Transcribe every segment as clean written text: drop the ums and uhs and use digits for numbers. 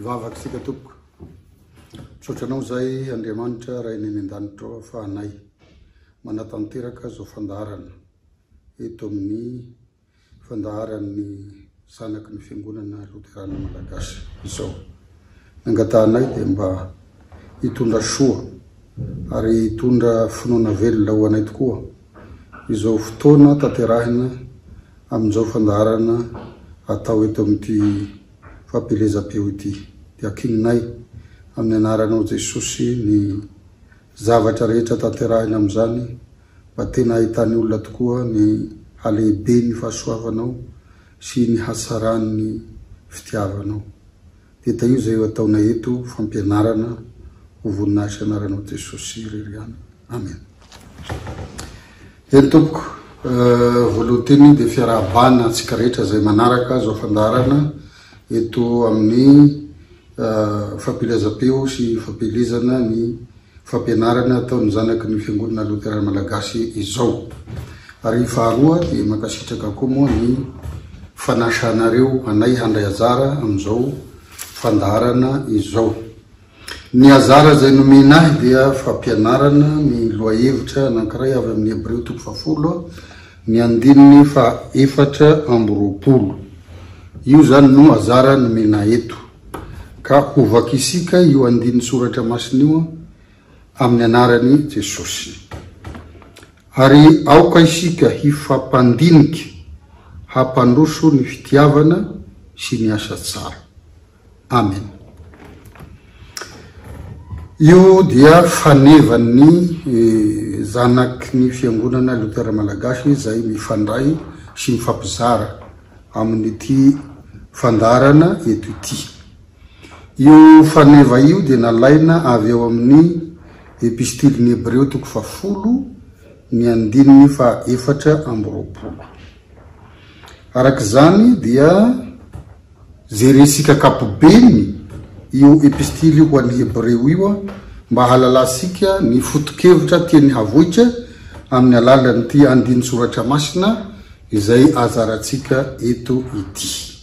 Vavaksika tompoko. Sotranao zay Andriamanitra ray ny an-danitra fahanay manatanteraka zao fandaharana eto amin'ny fandaharan'ny zanaky ny fiangonana Luterana Malagasy izao. Nangatanay dia mba hitondra soa ary hitondra finoana velona ho anay tokoa izao fotoana tanterahina amin'izao fandaharana atao eto amin'ity fampelezam-peo ity. Dia akinginay amin'ny anaranao Jesosy ny zavatra rehetra tanterahina amin'izany mba tena ahitany olona tokoa ny halehibe ny fahasoavanao sy ny hatsarany fitiavanao. Dia io zay ataonay eto fampianarana ho voninahitra anaranao Jesosy ririana. Amen. Eny tompoko, voalohany teny dia fiarahabana antsika rehetra zay manaraka zao fandaharana eto amin'ny fampelezam-peo sy fampelezana ny fampianarana ataon'ny zanaky ny fiangonana Luterana Malagasy izao. Ary faharoa dia mankasitraka koa moa ny fanasanareo anay handray anjara amin'izao fandaharana izao. Ny anjara zay nomenahy dia fampianarana ny lohahevitra anankiray avy amin'ny Hebreo 10 ny andininy fa 4:20. Io zany no anjara nomenahy eto. Ka hovaky isika io andin'ny soratra masina io amin'ny anarany Jesosy. Ary aoka isika hifampandinika hampandroso ny fitiavana sy ny asa tsara. Amen. Io dia fanevan'ny zanaky ny fiangonana Luterana Malagasy zay mifandray sy mifampizara amin'ity fandaharana eto ity. Io faneva io dia nalaina avy eo amin'ny epistiliny Hebreo 10 ny andininy fa 4:20. Arak'izany dia jeresika kapobeny io epistily ho an'ny Hebreo io mba halalasika ny fotokevitra tiany havoitra amin'ny alalan'ity andiny soratra masina izay azaratsika eto ity.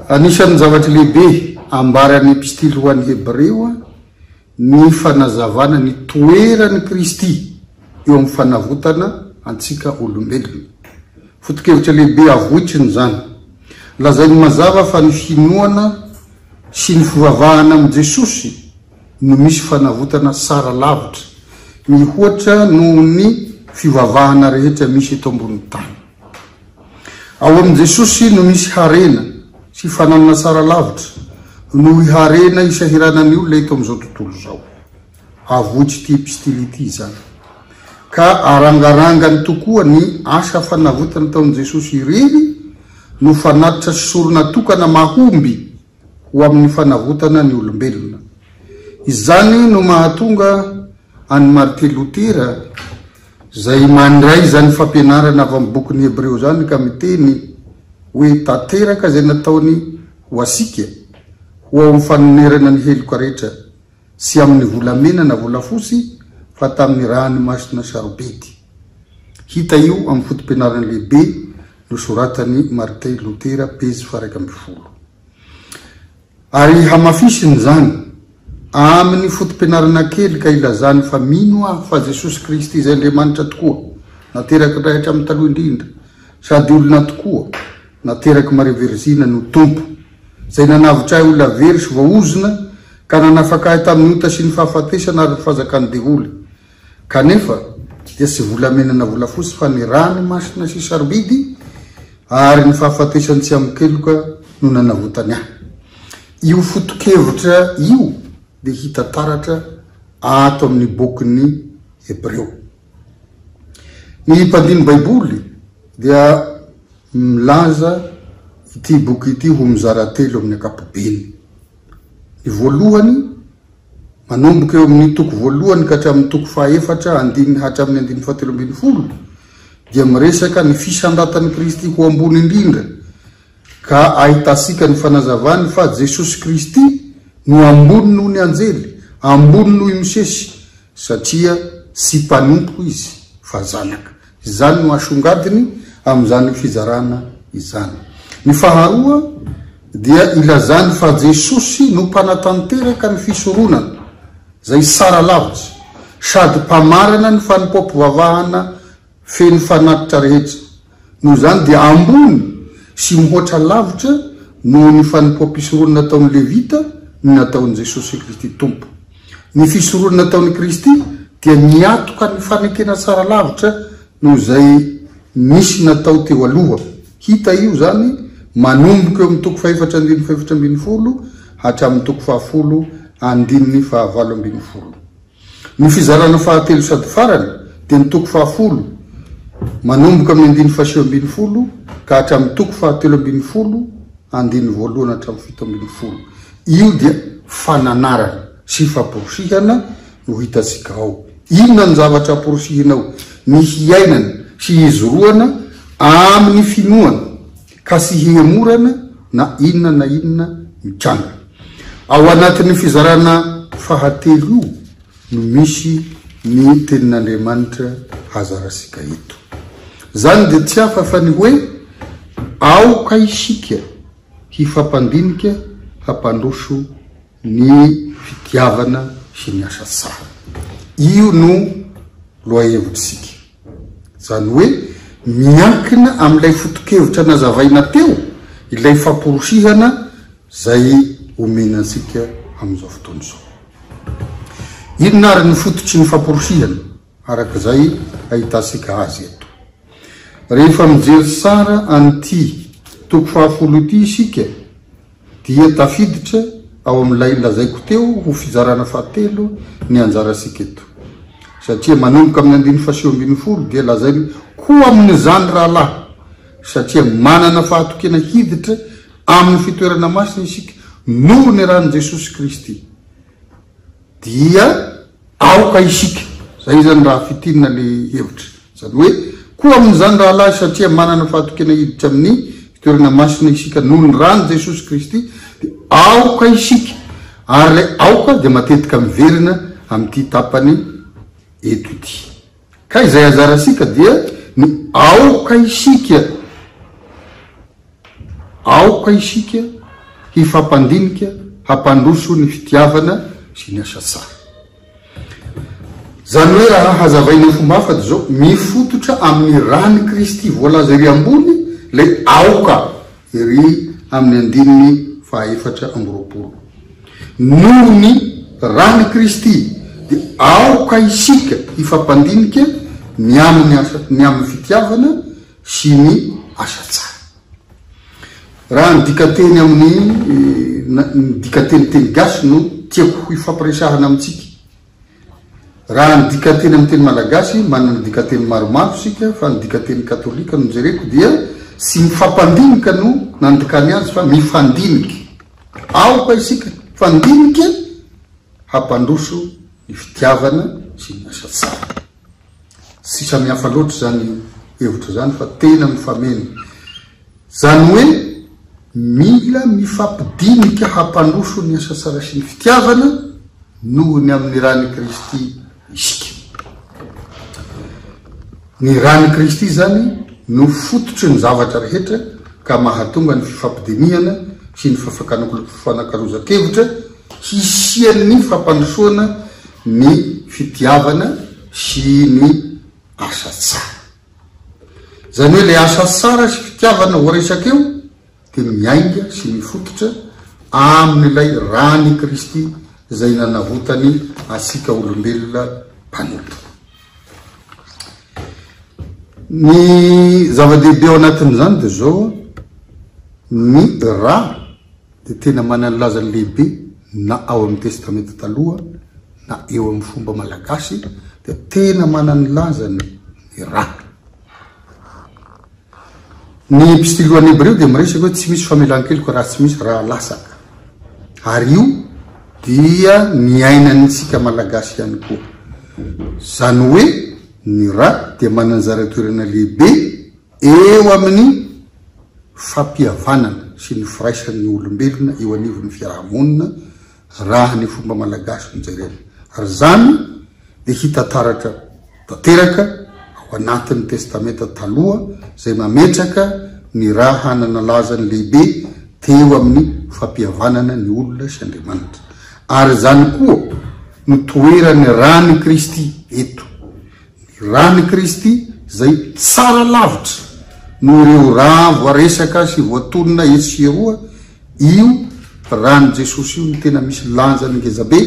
Anisan'ny zavatra lehibe ambaran'ny epistily ho an'ny Hebreo ny fanazavana ny toeran'ny Kristy eo amin'ny fanavotana antsika olombelona. Fotokevitra lehibe avoitriny zany. Lazainy mazava fa ny finoana sy ny fivavahana amin'ny Jesosy no misy fanavotana sara lavitra mihoatra noho ny fivavahana rehetra misy eto ambony tany. Ao amin'ny Jesosy no misy harena sy fananana sara lavitra no iharena isahiranany olona eto amin'izao tontolo zao. Avoitry ity epistily ity zany. Ka arangarangany tokoa ny asa fanavotana taon'i Jesosy irery no fanatitra sy sorona tokana mahomby ho amin'ny fanavotana ny olombelona. Izany no mahatonga any Martin Lutera zay mandray zany fampianarana avy amin'ny bokyny Hebreo zany ka miteny hoe tanteraka zay nataony ho asika ho ao amin'ny fanonerana ny heloka rehetra sy amin'ny volamena na volafosy fa tamin'ny rany masina sarobidy. Hita io amin'ny fotom-pianarana lehibe nosoratany Martin Luther pejy 120. Ary hamafisiny zany amin'ny fotom-pianarana kely ka ilazany fa mino aho fa Jesosy Kristy izay Andriamanitra tokoa, nateraky rahatra amin'ny taloha indrindra, sady olona tokoa, nateraky Maria Verzina no tompo, zay nanavitra ahy olona very sy vaozina ka nanafaka ahy tamin'ny ota sy ny fahafatesana ary ny fahazakany devoly. Kanefa dia sy volamenana volafosy fa ny rany masina sy sarobidy ary ny fahafatesany tsy amin'ny keloka no nanavotany ahy. Io foto-kevitra io dia hita taratra ato amin'ny bokyny Hebreo. Ny mpandiny baiboly dia milaza ity boky ity ho mizara telo amin'ny ankapobeny. Ny voalohany manomboka eo amin'ny toko voalohany ka hatramin'ny toko fahaefatra andiny hatramin'ny andiny 17 dia miresaka ny fisandratan'i Kristy ho ambony indrindra ka ahitasika ny fanazavany fa Jesosy Kristy no ambony noho ny anjely, ambony noho i Mosesy, satria sy mpanompo izy fa zanaka. Izany no asongadiny amin'izany fizarana izany. Ny faharoa dia ilazany fa Jesosy no mpanatanteraka ny fisoronana zay sara lavitra sady mpamarana ny fanimpom-pivavahana feno fanatitra rehetra. Noho zany dia ambony sy mihoatra lavitra noho ny fanimpom-pisoronana nataon'ny Levita ny nataon'i Jesosy Kristy tompo. Ny fisoronana nataon'i Kristy dia niatoka ny fanekena sara lavitra noho zay misy natao teo aloha. Hita io zany manomboka eo amin'ny toko 4:4 hatramin'ny toko 10:20. Ny fizarana fahatelo sady farany dia ny toko 10 manomboka amin'ny 9:20 ka hatramin'ny toko 13:20 andiny voalohany hatramin'ny 7:20. Io dia fananarana sy famporosihana no hitasika ao. Inona ny zavatra amporosihinao? Ny hiainana sy hizoroana amin'ny finoana ka sy hihemorana na inona mitranga. Ao anatin'ny fizarana fahatelo io no misy ny tenin'Andriamanitra hazarasika eto. Zany dia tsy hafa fa ny hoe aoka isika hifampandinika hampandroso ny fitiavana sy ny asa tsara. Io no lohahevitritsika. Zany hoe miankina amin'ilay foto-kevitra nazavaina teo, ilay famporosihana zay omenantsika amin'izao fotoana izao. Inona ary ny fototry ny famporosihana? Arak'izay ahitasika azy eto. Rehefa mijery tsara an'ity toko 10 ity isika dia tafiditra ao amin'ilay lazaiko teo ho fizarana fahatelo ny anjarasika eto. Satria manomboka amin'ny 9:20 dia lazainy koa amin'izany rahalahy, satria manana fahatokena hiditra amin'ny fitoerana masina isika noho ny rany Jesosy Kristy dia aoka isika. Zay zany raha fitinina le hevitra. Zany hoe koa amin'izany rahalahy satria manana fahatokena hiditra amin'ny fitoerana masina isika noho ny rany Jesosy Kristy dia aoka isika. Ary le aoka dia matetika miverina amin'ity tapany eto ity. Ka izay azarasika dia ny aoka isika hifampandinika hampandroso ny fitiavana sy ny asa tsara. Zany hoe raha hazavaina fomba hafa dia zao mifototra amin'ny rany Kristy voalaza ery ambony le aoka ery amin'ny 9:20. Noho ny rany Kristy dia aoka isika hifampandinika ny amin'ny fitiavana sy ny asa tsara. Raha ny dikateny amin'ny dikateny teny gasy no tiako hifampiresahana amintsika. Raha ny dikateny amin'ny teny malagasy manana dikateny maromaro sika fa ny dikateny katolika no jereko dia sy mifampandinika no nandikany azy fa mifandinika. Aoka isika fandinika hampandroso ny fitiavana sy ny asa tsara. tsy samihafa loatra zany hevitra zany fa tena mifameny zany hoe mila mifampidinika hampandroso ny asa tsara sy ny fitiavana noho ny amin'ny rany Kristy isika. Ny rany Kristy zany no fototry ny zavatra rehetra ka mahatonga ny fifampidinihana sy ny fanakaroza-kevitra hisian'ny fampandrosoana ny fitiavana sy ny asa tsara. Zany hoe le asa tsara sy fitiavana ho resakeo dia miainga sy mifototra amin'ilay rany Kristy zay nanavotany asika olombelona mpanoto. Ny zava-dehibe ao anatin'izany dia zao ny ra dia tena manana lazany lehibe na ao amin'ny testamenta taloha na eo amin'ny fomba malagasy dia tena manany lazany ny ra. Ny epistily ho an'ny Hebreo dia miresaka hoe tsy misy famelan-keloka raha tsy misy raha lasaka, ary io dia ny ainantsika malagasy ihany koa. Zany hoe ny ra dia manana anjara-toerana lehibe eo amin'ny fampihavanana sy ny firaisan'ny olombelona eo anivon'ny fiarahamonina raha ny fomba malagasy nijerena. Ary zany dia hita tanteraka ao anatin'ny testamenta taloha zay mametraka ny raha hanana lazany lehibe teo amin'ny fampihavanana ny olona sy Andriamanitra. Ary zany koa no toerany rany Kristy eto. Ny rany Kristy zay tsara lavitra no ireo raha voaresaka sy voatonona esieroa, io rany Jesosy io no tena misy lanjany ngezabe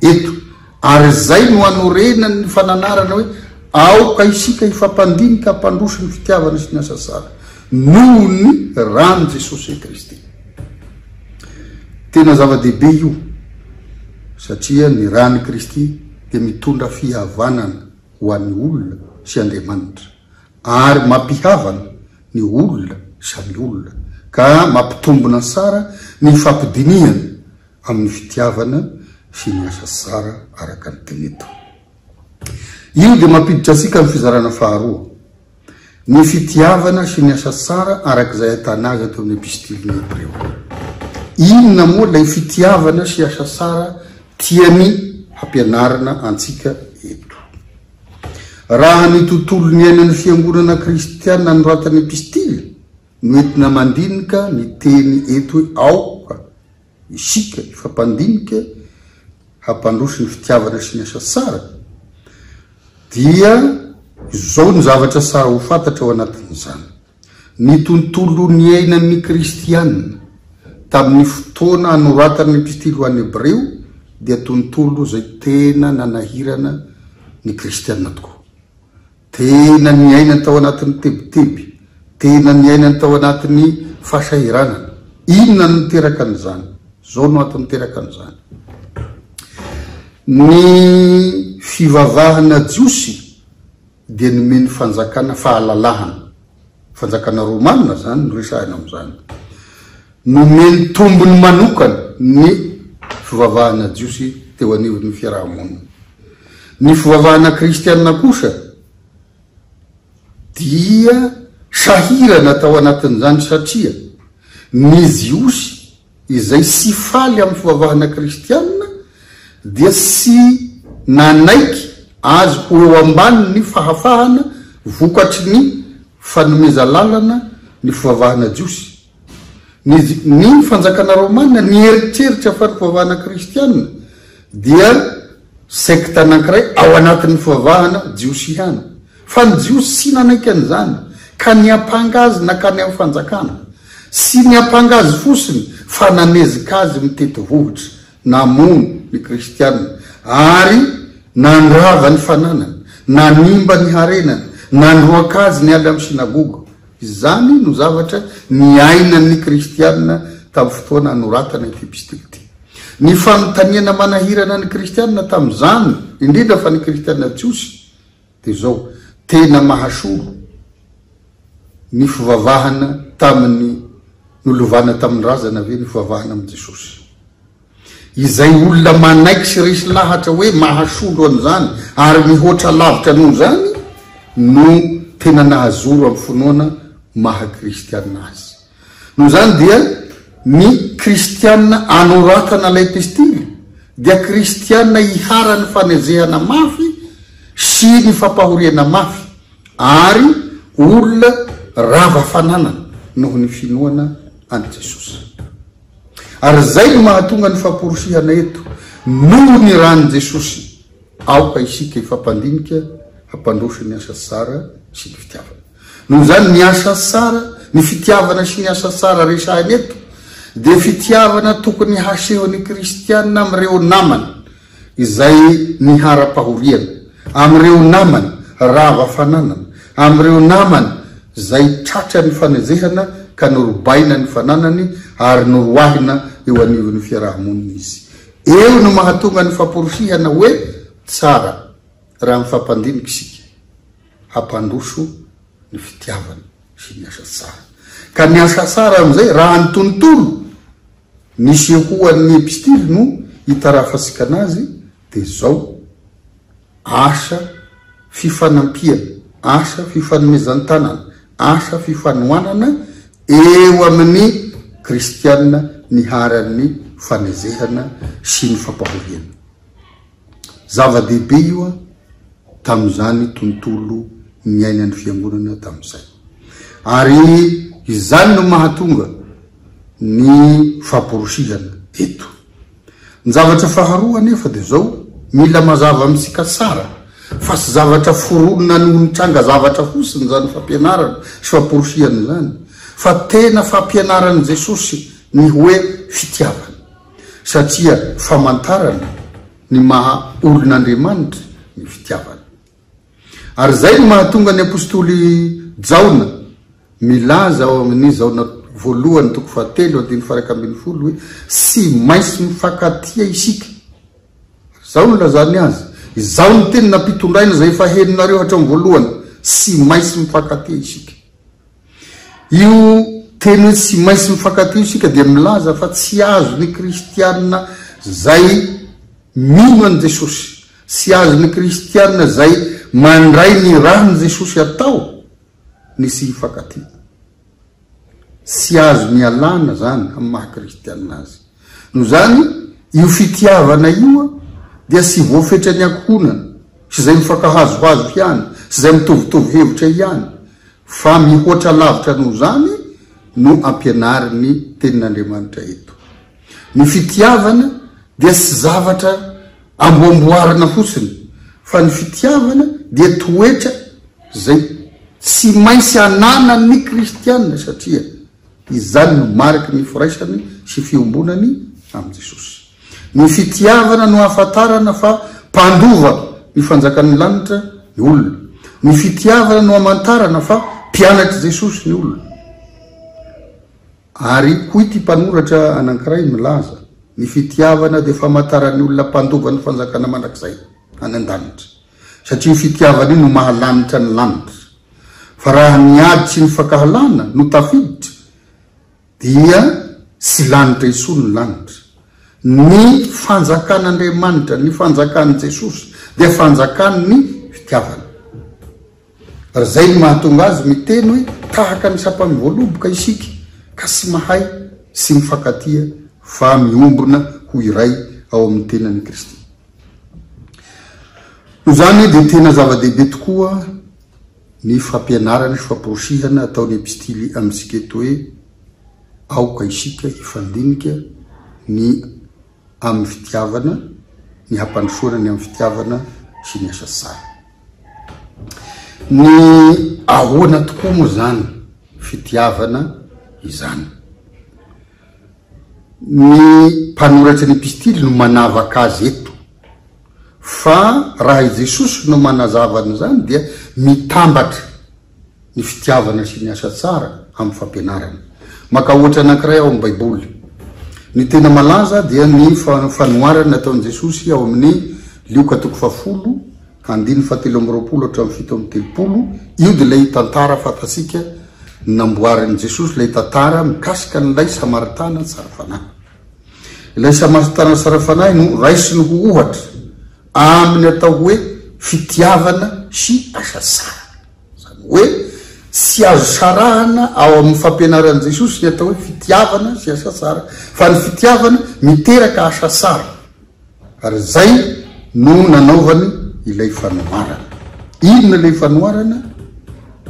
eto. Ary zay no anorenany ny fananarana hoe aoka isika ifampandinika hampandroso ny fitiavana sy ny asa tsara noho ny rany Jesosy Kristy. Tena zava-dehibe io satria ny rany Kristy dia mitondra fihavanana ho an'ny olona sy Andriamanitra, ary mampihavana ny olona samy olona ka mampitombona tsara ny fampidinihana amin'ny fitiavana sy ny asa tsara araka ny teneto. Io dia mampiditra antsika amin'ny fizarana faharoa, ny fitiavana sy ny asa tsara arak'izay ahitana azy atao amin'ny epistily Hebreo. Inona moa ilay fitiavana sy asa tsara tiany hampianarana antsika eto? Raha ny tontolo ny ainan'ny fiangonana kristiana noratany epistily no entina mandinika ny teny eto hoe aoka isika ifampandinika hampandroso ny fitiavana sy ny asa tsara, dia izao ny zavatra tsara ho fantatra ao anatin'izany. Ny tontolo ny ainan'ny kristianina tamin'ny fotoana anoratany epistily ho an'ny Hebreo dia tontolo zay tena nanahirana ny kristianina tokoa. Tena ny ainany tao anatin'ny tebiteby, tena ny ainany tao anatin'ny fahasahiranana. Inona no niteraka an'izany? Zao no ato niteraka an'izany: ny fivavahana jiosy dia nomeny fanjakana fahalalahana, fanjakana romanina zany no resahina amin'izany, nomeny tombony manokana ny fivavahana jiosy teo anivon'ny fiarahamonina. Ny fivavahana kristianina kosa dia sahirana tao anatin'izany satria ny jiosy izay sy faly amin'ny fivavahana kristianina dia sy nanaiky azy ho eo ambany ny fahafahana vokatry ny fanomeza lalana ny fivavahana jiosy. Ny fanjakana romanina ny eritreritra fa ny fivavahana kristianina dia sekta anankiray ao anatin'ny fivavahana jiosy ihany, fa ny jiosy sy nanaiky an'izany ka ny ampangazy na ka ny amin'ny fanjakana sy ny ampangazy fosiny fa nanezika azy mitety vohitra namono ny kristianina ary nandrava ny fananana, nanimba ny harenana, nandroaka azy ny ala amin'ny sinagoga. Izany no zavatra ny ainan'ny kristianina tamin'ny fotoana anoratana ity epistily ity. Ny fanontaniana manahirana ny kristianina tamin'izany, indrindra fa ny kristianina jiosy, dia zao tena mahasolo ny fivavahana tamin'ny nolovana tamin'ny razana ve ny fivavahana amin'ny Jesosy. Izay olona manaiky sy resy lahatra hoe mahasolo an'izany ary mihoatra lavitra noho zany no tena nahazoro amin'ny finoana mahakristianina azy. Noho zany dia ny kristianina anoratana ilay epistily dia kristianina iharany fanezehana mafy sy ny fampahoriana mafy ary olona rava fananana noho ny finoana any Jesosy. Ary zay no mahatonga ny famporosihana eto noho ny rany Jesosy aoka isika ifampandinika hampandroso ny asa tsara sy ny fitiavana. Noho zany ny asa tsara, ny fitiavana sy ny asa tsara resahany eto dia fitiavana tokony hasehon'ny kristianina amin'ireo namany izay nihara-pahoriana, amin'ireo namany rava fananana, amin'ireo namany zay tratra ny fanezehana ka norobaina ny fananany ary noroahina eo anivon'ny fiarahamonina izy. Eo no mahatonga ny famporosihana hoe tsara raha mifampandinika isika hampandroso ny fitiavana sy ny asa tsara. Ka ny asa tsara amin'izay raha ny tontolo nisy hoan'ny epistily no hitarafatsika anazy dia zao: asa fifanampiana, asa fifanomezan-tanana, asa fifanoanana eo amin'ny kristianina niharan'ny fanezehana sy ny fampahoriana. Zava-dehibe io tamin'izany tontolo miainan'ny fiangonana tamin'izay, ary izany no mahatonga ny famporosihana eto. Ny zavatra faharoa nefa dia zao: mila mazava amintsika tsara fa tsy zavatra foronona noho nitranga zavatra fosiny zany fampianarana sy famporosihana zany, fa tena fampianaran'i Jesosy ny hoe fitiavana, satria famantarana ny maha olon'Andriamanitra ny fitiavana. Ary zay no mahatonga ny apôstoly Jaona milaza ao amin'ny Jaona 1:3-12 hoe tsy maintsy mifankatia isika. Zao no lazany azy, izao ny teny nampitondraina zay efa heninareo hatramin'ny voalohany, tsy maintsy mifankatia isika. Io teny hoe tsy maintsy mifankatia isika dia milaza fa tsy azo ny kristianina zay mino an Jesosy, tsy azo ny kristianina zay mandray ny rahany Jesosy atao ny tsy hifankatia. Tsy azo mialana zany amin'ny maha-kristianina azy. No zany io fitiavana io dia tsy voafetra ny ankohonana sy zay mifankahazohazo ihany sy zay mitovitovy hevitra ihany, fa mihoatra lavitra noho zany no ampianariny tenin'Andriamanitra eto. Ny fitiavana dia tsy zavatra amboamboarina fotsiny, fa ny fitiavana dia toetra zay tsy maintsy anana ny kristianina, satria izany no mariky ny firaisany sy fiombonany amin'i Jesosy. Ny fitiavana no ahafantarana fa mpandova ny fanjakan'ny lanitra ny olona. Ny fitiavana no amantarana fa mpianatry Jesosy ny olona. Ary hoy ity mpanoratra anankiray milaza: ny fitiavana dia famantaran'ny olona mpandova ny fanjakana mandrakizay any an-danitra, satria ny fitiavana io no mahalanitra ny lanitra. Fa raha ny ady sy ny fankahalana no tafiditra dia tsy lanitra intsony ny lanitra. Ny fanjakan'Andriamanitra, ny fanjakan'i Jesosy dia fanjakan'ny fitiavana. Ary zay no mahatonga azy miteny hoe tahaka ny sapany voaloboka isika ka tsy mahay sy mifankatia fa miombona ho iray ao amin'ny tenan'i Kristy. No zany dia tena zava-dehibe tokoa ny fampianarana sy famporosihana ataon'ny epistily amintsika eto hoe aoka isika hifandinika ny amin'ny fitiavana, ny hampandrosoana ny amin'ny fitiavana sy ny asa tsara. Ny ahoana tokoa moa zany fitiavana izany? Ny mpanoratra ny epistily no manavaka azy eto, fa raha i Jesosy no manazavana zany dia mitambatra ny fitiavana sy ny asa tsara amin'ny fampianarana. Maka ohatra anankiray ao amin'ny Baiboly, ny tena malaza dia ny fanoarana nataon'i Jesosy ao amin'ny Lioka 10:7-20. Io dia ilay tantara fantatsika namboarin'i Jesosy, ilay tantara mikasika n'ilay Samaritana tsara fanahy. Ilay Samaritana tsara fanahy no raisiny ho ohatra amin'ny atao hoe fitiavana sy asa tsara. hoe sy azo sarahana ao amin'ny fampianaran'i Jesosy ny atao hoe fitiavana sy asa tsara, fa ny fitiavana miteraka asa tsara, ary zay no nanaovany ilay fanoharana. Inona ilay fanoharana?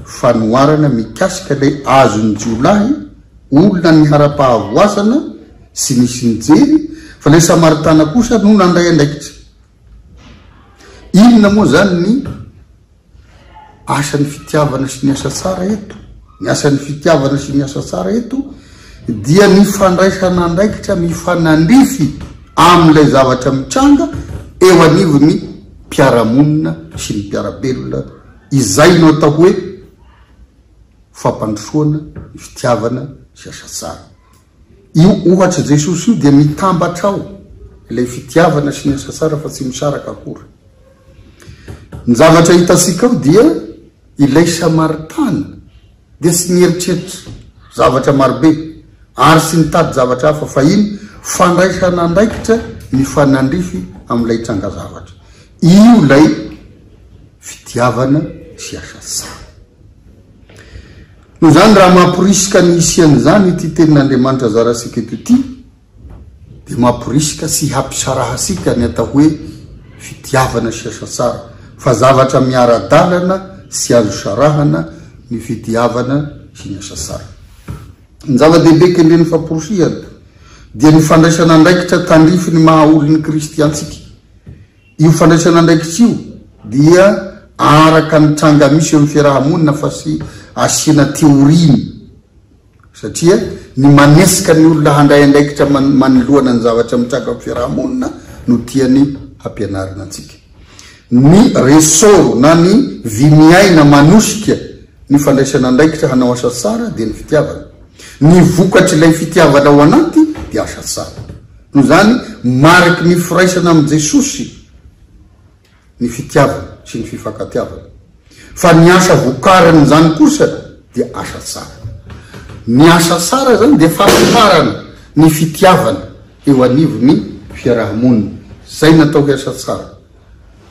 Fanoharana mikasika ilay azon'ny jiolahy, olona ny hara-pahavoazana sy nisy nijery, fa ilay Samaritana kosa no nandray andraikitra. Inona moa zany ny asan'ny fitiavana sy ny asa tsara eto? Ny asan'ny fitiavana sy ny asa tsara eto dia ny fandraisana andraikitra mifanandrify amin'ilay zavatra mitranga eo anivon'ny mpiaramonina sy ny mpiarabelona, izay no atao hoe fampandrosoana, ny fitiavana sy asa tsara. Io ohatra Jesosy io dia mitambatra ao ilay fitiavana sy ny asa tsara fa tsy misaraka akory. Ny zavatra hitantsika ao dia ilay Samaritana dia sy nieritreritra zavatra marobe ary sy nitady zavatra hafa, fa iny fandraisana andraikitra mifanandrify amin'ilay tranga zavatra. Io lay fitiavana sy asa tsara. Noho zany raha mampirisika ny isian'izany ity tenin'Andriamanitra zaratsika eto ity, dia mampirisika sy hampisarahasika ny atao hoe fitiavana sy asa tsara, fa zavatra miara-dalana sy azo sarahana ny fitiavana sy ny asa tsara. Ny zava-dehibe kendren'ny famporosihana dia ny fandraisana andraikitra tandrify ny maha olon'ny kristiantsika. Io fandraisana andraikitra io dia araka ny tranga misy eo amin'ny fiarahamonina fa sy asiana teoriny, satria ny manesika ny olona handray andraikitra manoloana ny zavatra mitranga amin'ny fiarahamonina no tiany hampianarina antsika. Ny resoro na ny vimiaina manosika ny fandraisana andraikitra hanao asa tsara dia ny fitiavana. Ny vokatry ilay fitiavana ao anaty dia asa tsara. No zany mariky ny firaisana amin'i Jesosy ny fitiavana sy ny fifankatiavana, fa ny asa vokarany zany kosa dia asa tsara. Ny asa tsara zany dia fampiharana ny fitiavana eo anivon'ny fiarahamonina, zay natao hoe asa tsara.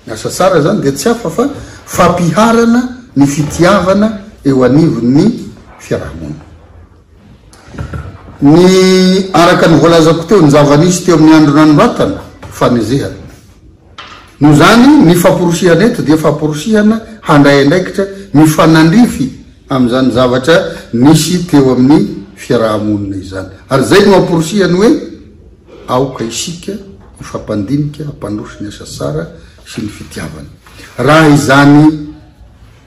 Ny asa tsara zany dia tsy hafa fa fampiharana ny fitiavana eo anivon'ny fiarahamonina. Ny araka ny voalazako teo ny zava-nisy teo amin'ny andro nanoratana fanezehana. No zany ny famporosihana eto dia famporosihana handray andraikitra mifanandrify amin'izany zavatra nisy teo amin'ny fiarahamonina izany. Ary zay no mamporosihany hoe aoka isika ifampandinika hampandroso ny asa tsara sy ny fitiavana. Raha izany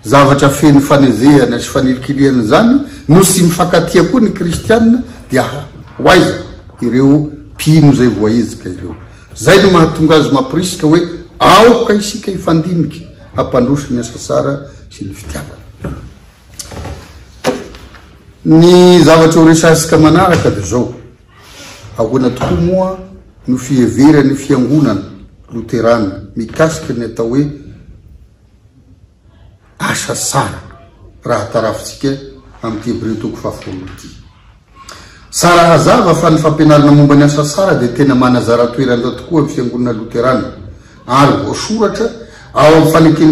zavatra feno fanezehana sy fanelikiliana zany no sy mifankatia koa ny kristianina, dia hoaiza ireo mpino zay voaezika ireo. Zay no mahatonga azy mampirisika hoe aoka isika hifandinika hampandroso ny asa tsara sy ny fitiavana. Ny zavatra ho resasika manaraka dia zao: ahoana tokoa moa no fiheverany fiangonana loterana mikasika ny atao hoe asa tsara, raha tarafitsika amin'ity Hebreo toko 10 ity. Tsara hazava fa ny fampianarana momba ny asa tsara dia tena manazara toerana tokoa amin'ny fiangonana loterana, ary voasoratra ao amin'ny fanekeny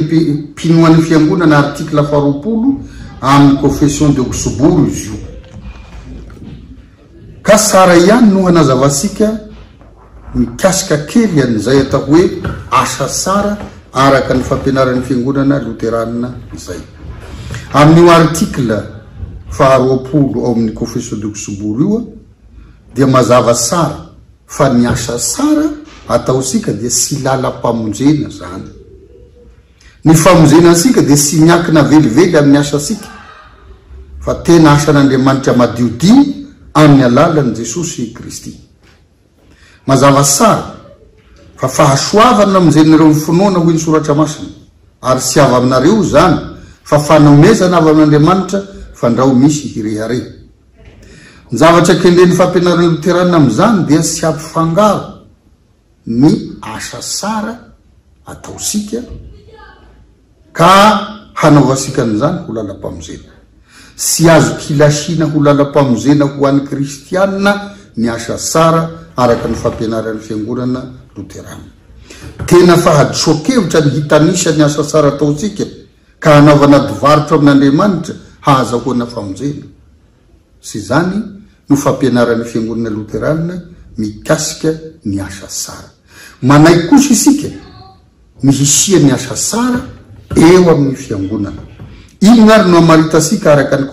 mpinoan'ny fiangonana artikla 20 amin'ny confession de Augsbourg izy io. Ka tsara ihany no hanazavatsika mikasika kely an'izay atao hoe asa tsara araka ny fampianaran'ny fiangonana loterana izay. Amin'io artikla 20 ao amin'ny confession de Augsbourg io dia mazava tsara fa ny asa tsara ataosika dia sy lalam-pamonjena zany. Ny famonjenantsika dia sy miankina velively amin'ny asatsika, fa tena asan'Andriamanitra madiodio amin'ny alalan'i Jesosy Kristy. Mazava tsara fa fahasoavana amonjenareo finoana hoy ny soratra masina, ary sy avy aminareo zany fa fanomezana avy amin'Andriamanitra fandrao misy hirehare. Ny zavatra kendren'ny fampianarana loterana amin'izany dia sy ampifangaro ny asa tsara ataosika ka hanaovasika an'izany ho lalam-pamonjena. Sy azo kilasina ho lalam-pamonjena ho an'ny kristianina ny asa tsara araka ny fampianaran'ny fiangonana loterana. Tena fahadiso-kevitra ny hitanisa ny asa tsara ataosika ka hanaovana divarotra amin'Andriamanitra hahazahoana famonjena. Sy zany no fampianaran'ny fiangonana Loterana mikasika ny asa sara. Manaiky kosa isika ny hisia ny asa sara eo amin'ny fiangonana. Iny ary no amaritasika araka ny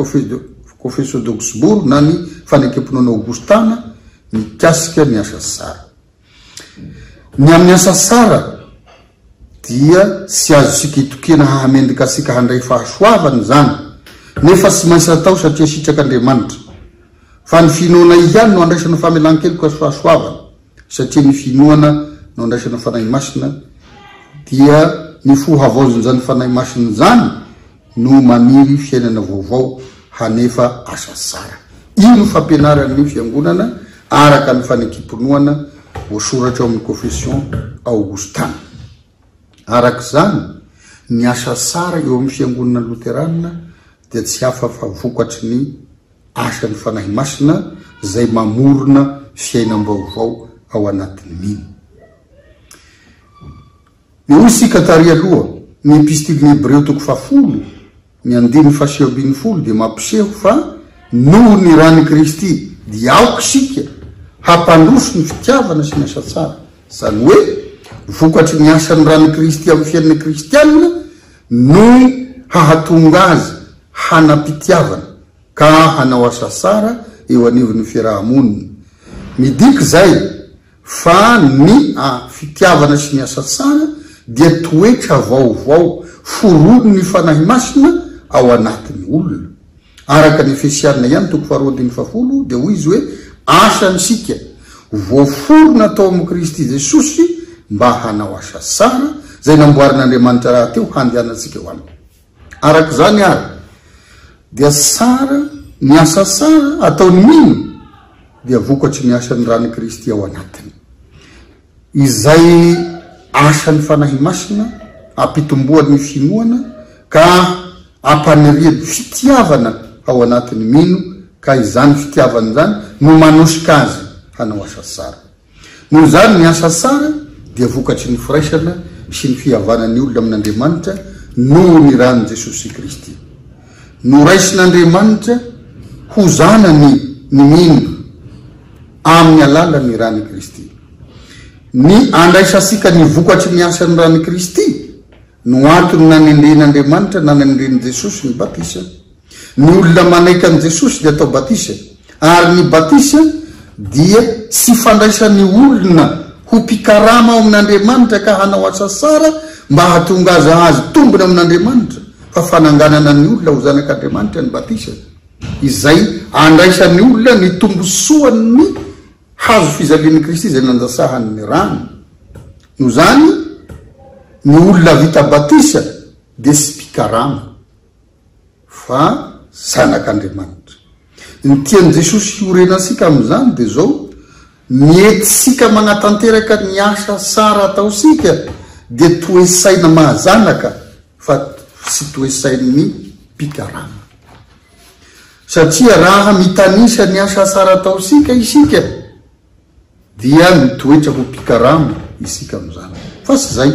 Confessio d'Augsbourg na ny fanekemponana Augustana mikasika ny asa sara. Ny amin'ny asa sara dia sy azo sika itokena hahamendrika asika handray fahasoavany zany, nefa sy maintsy atao satria sitrak'Andriamanitra. Fa ny finoana ihany no andraisana famelan-keloka sy fahasoavana, satria ny finoana no andraisana fanahy masina dia ny fohavaozan'izany fanahy masina zany no maniry fiainana vaovao hanefa asa sara. Iny no fampianaran'ny fiangonana araka ny fanekimponoana voasoratra ao amin'ny Confession Augustana. Araka zany ny asa sara eo amin'ny fiangonana Loterana dia tsy hafa fa vokatry ny asan'ny fanahy masina zay mamorona fiainam-baovao ao anatin'ny miny. Hoy isika tary aloha ny epistiliny Hebreo 10 ny 9:10 dia mampiseho fa noho ny rany Kristy dia aoka sika hampandroso ny fitiavana sy ny asa tsara. Zany hoe vokatry ny asan'ny rany Kristy amin'ny fiainana kristianina no hahatonga azy hanapitiavana ka hanao asa sara eo anivon'ny fiarahamonina. Midika zay fa ny fitiavana sy ny asa tsara dia toetra vaovao foron'ny fanahy masina ao anatin'ny olona. Araka ny Efesiana ihany 2:10 dia hoy izy hoe asany sika voaforona atao amin'ny Kristy Jesosy mba hanao asa sara zay namboarin'Andriamanitra raha teo handehanantsika ho aminy. Araka zany ary dia sara ny asa sara ataony mino dia vokatry ny asan'ny rany Kristy ao anatiny. Izay asan'ny fanahy masina ampitomboan'ny finoana ka ampaniriany fitiavana ao anatin'ny mino, ka izany fitiavana zany no manosika azy hanao asa sara. Noho zany ny asa sara dia vokatry ny firaisana sy ny fihavanan'ny olona amin'Andriamanitra noho ny rany Jesosy Kristy. Noraisin'Andriamanitra ho zanany ny mino amin'ny alalan'ny rany Kristy. Ny andraisasika ny vokatry ny asan'ny rany Kristy no antony nanendren'Andriamanitra na nanendren'i Jesosy ny batisa. Ny olona manaiky an' Jesosy dia atao batisa, ary ny batisa dia tsy fandraisan'ny olona ho mpikarama ao amin'Andriamanitra ka hanao asa sara mba hahatonga azy tombony amin'Andriamanitra, fa fananganana ny olona ho zanak'Andriamanitra ny batisa, izay andraisan'ny olona ny tombosoan'ny hazo fizalian'i Kristy zay nandasahan'ny rano. No zany ny olona vita batisa dia tsy mpikarama fa zanak'Andriamanitra. Ny tian'i Jesosy iorenasika amin'izany dia zao mietsika manatanteraka ny asa sara ataosika dia toesaina mahazanaka fa tsy toesain'ny mpikarama. Satria raha mitanisa ny asa sara ataosika isika dia mitoetra ho mpikarama isika amin'izany. Fa tsy zay,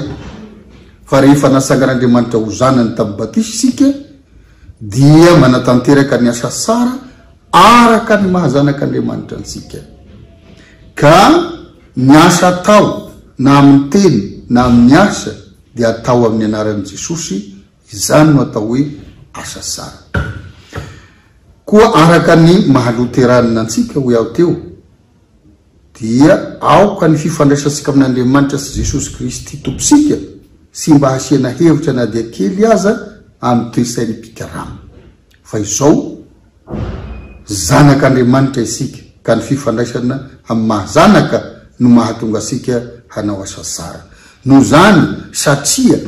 fa rehefa nasangan'Andriamanitra ho zanany tamin'ny batisa isika dia manatanteraka ny asa sara araka ny mahazanak'Andriamanitra antsika. Ka ny asa atao na amin'ny teny na amin'ny asa dia atao amin'ny anaran'i Jesosy, izany no atao hoe asa sara. Koa araka ny mahaloteranina antsika ho ao teo dia aoka ny fifandraisansika amin'Andriamanitra sy Jesosy Kristy tomposika sy mba hasiana hevitra na dia kely aza amin'ny toesain'ny mpikarama. Fa izao zanak'Andriamanitra isika, ka ny fifandraisana amin'ny mahazanaka no mahatonga asika hanao asa sara. No zany satria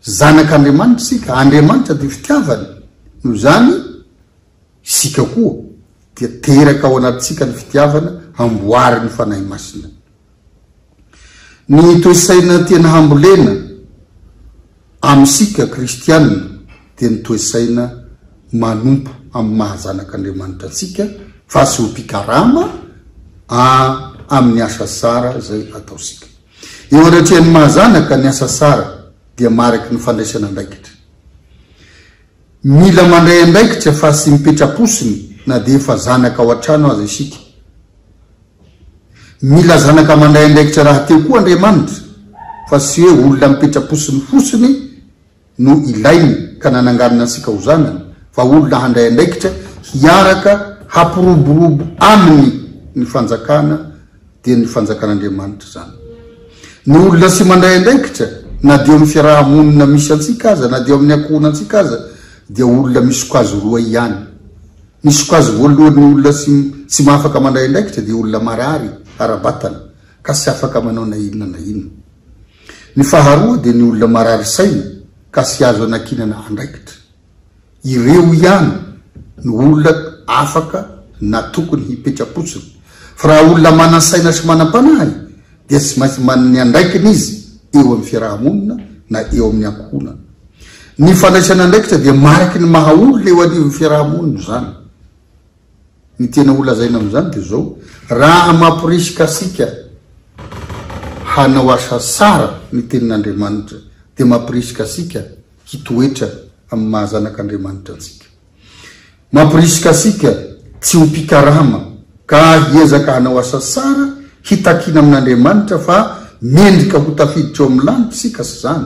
zanak'Andriamanitra isika, Andriamanitra dia fitiavany. No zany isika koa dia teraka ao anatintsika ny fitiavana hamboary ny fanahy masina. Ny toesaina tena hambolena amin'isika kristianina dia ny toesaina manompo amin'ny mahazanak'Andriamanitra antsika fa sy ho mpikarama amin'ny asa sara zay ataosika. Eo anatrehan'ny mahazanaka ny asa sara dia mariky ny fandraisana andraikitra. mila mandray andraikitra fa sy mipetraposiny na dia efa zanaka ao an-trano azy isika. Mila zanaka mandray andraikitra raha teo koa Andriamanitra, fa sy hoe olona mipetraposiny fosiny no ilainy ka nananganana ansika ho zanany, fa olona handray andraikitra hiaraka hampiroborobo aminy ny fanjakana dia ny fanjakan'Andriamanitra zany. Ny olona sy mandray andraikitra na dia amin'ny fiarahamonina misy antsika aza na dia amin'ny ankohona antsika aza dia olona misokazo roa ihany. Ny sokazo voalohany ny olona sy mahafaka mandray andraikitra dia olona marary ara-batana ka sy afaka manao na inona na inona. Ny faharoa dia ny olona marary saina ka sy azo anakinana andraikitra. Ireo ihany ny olona afaka na tokony hipetraposiny. Fa raha olona manan-saina sy manam-panahy dia sy maintsy manany andraikiny izy eo amin'ny fiarahamonina na eo amin'ny ankohona. Ny fandraisana andraikitra dia mariky ny maha olona eo anivon'ny fiarahamonina zany. Ny tena olazaina amin'izany dia zao, raha mampirisika asika hanao asa sara ny tenin'Andriamanitra dia mampirisika asika hitoetra amin'ny mahazanak'Andriamanitra antsika. Mampirisika asika tsy ho mpikarama ka hiezaka hanao asa sara hitakina amin'Andriamanitra fa mendrika ho tafiditra eo amin'ny lanitra sika sy zany.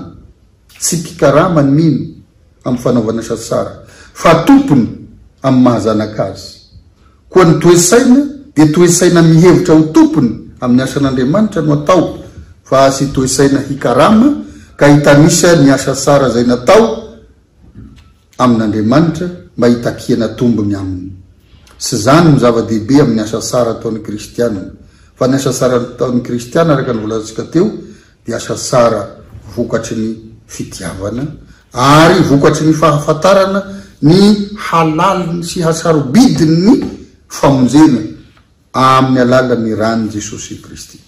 Tsy mpikarama ny mino amin'ny fanaovana asa sara fa tompony amin'ny mahazanaka azy. Koa ny toesaina dia toesaina mihevitra ho tompony amin'ny asan'Andriamanitra no atao, fa sy toesaina hikarama ka hitanisa ny asa sara zay natao amin'Andriamanitra mba hitakiana tombony aminy. Sy zany ny zava-dehibe amin'ny asa sara ataon'ny kristianina. Fa ny asa sara ataon'ny kristiana araka ny volazantsika teo dia asa sara vokatry ny fitiavana ary vokatry ny fahafantarana ny halaliny sy hasarobidiny ny famonjena amin'ny alalan'ny rany Jesosy Kristy.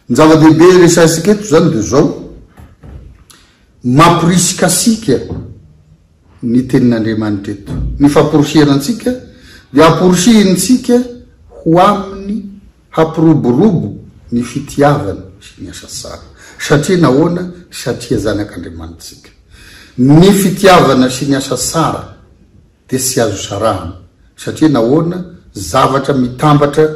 Ny zava-dehibe resansika eto zany dia zao, mampirisika asika ny tenin'Andriamanitra eto. Ny famporosiana antsika dia hamporosintsika ho aminy hampiroborobo ny fitiavana sy ny asa sara. Satria nahoana? Satria zanak'Andriamanitra sika. Ny fitiavana sy ny asa sara dia sy azo sarahana. Satria nahoana? Zavatra mitambatra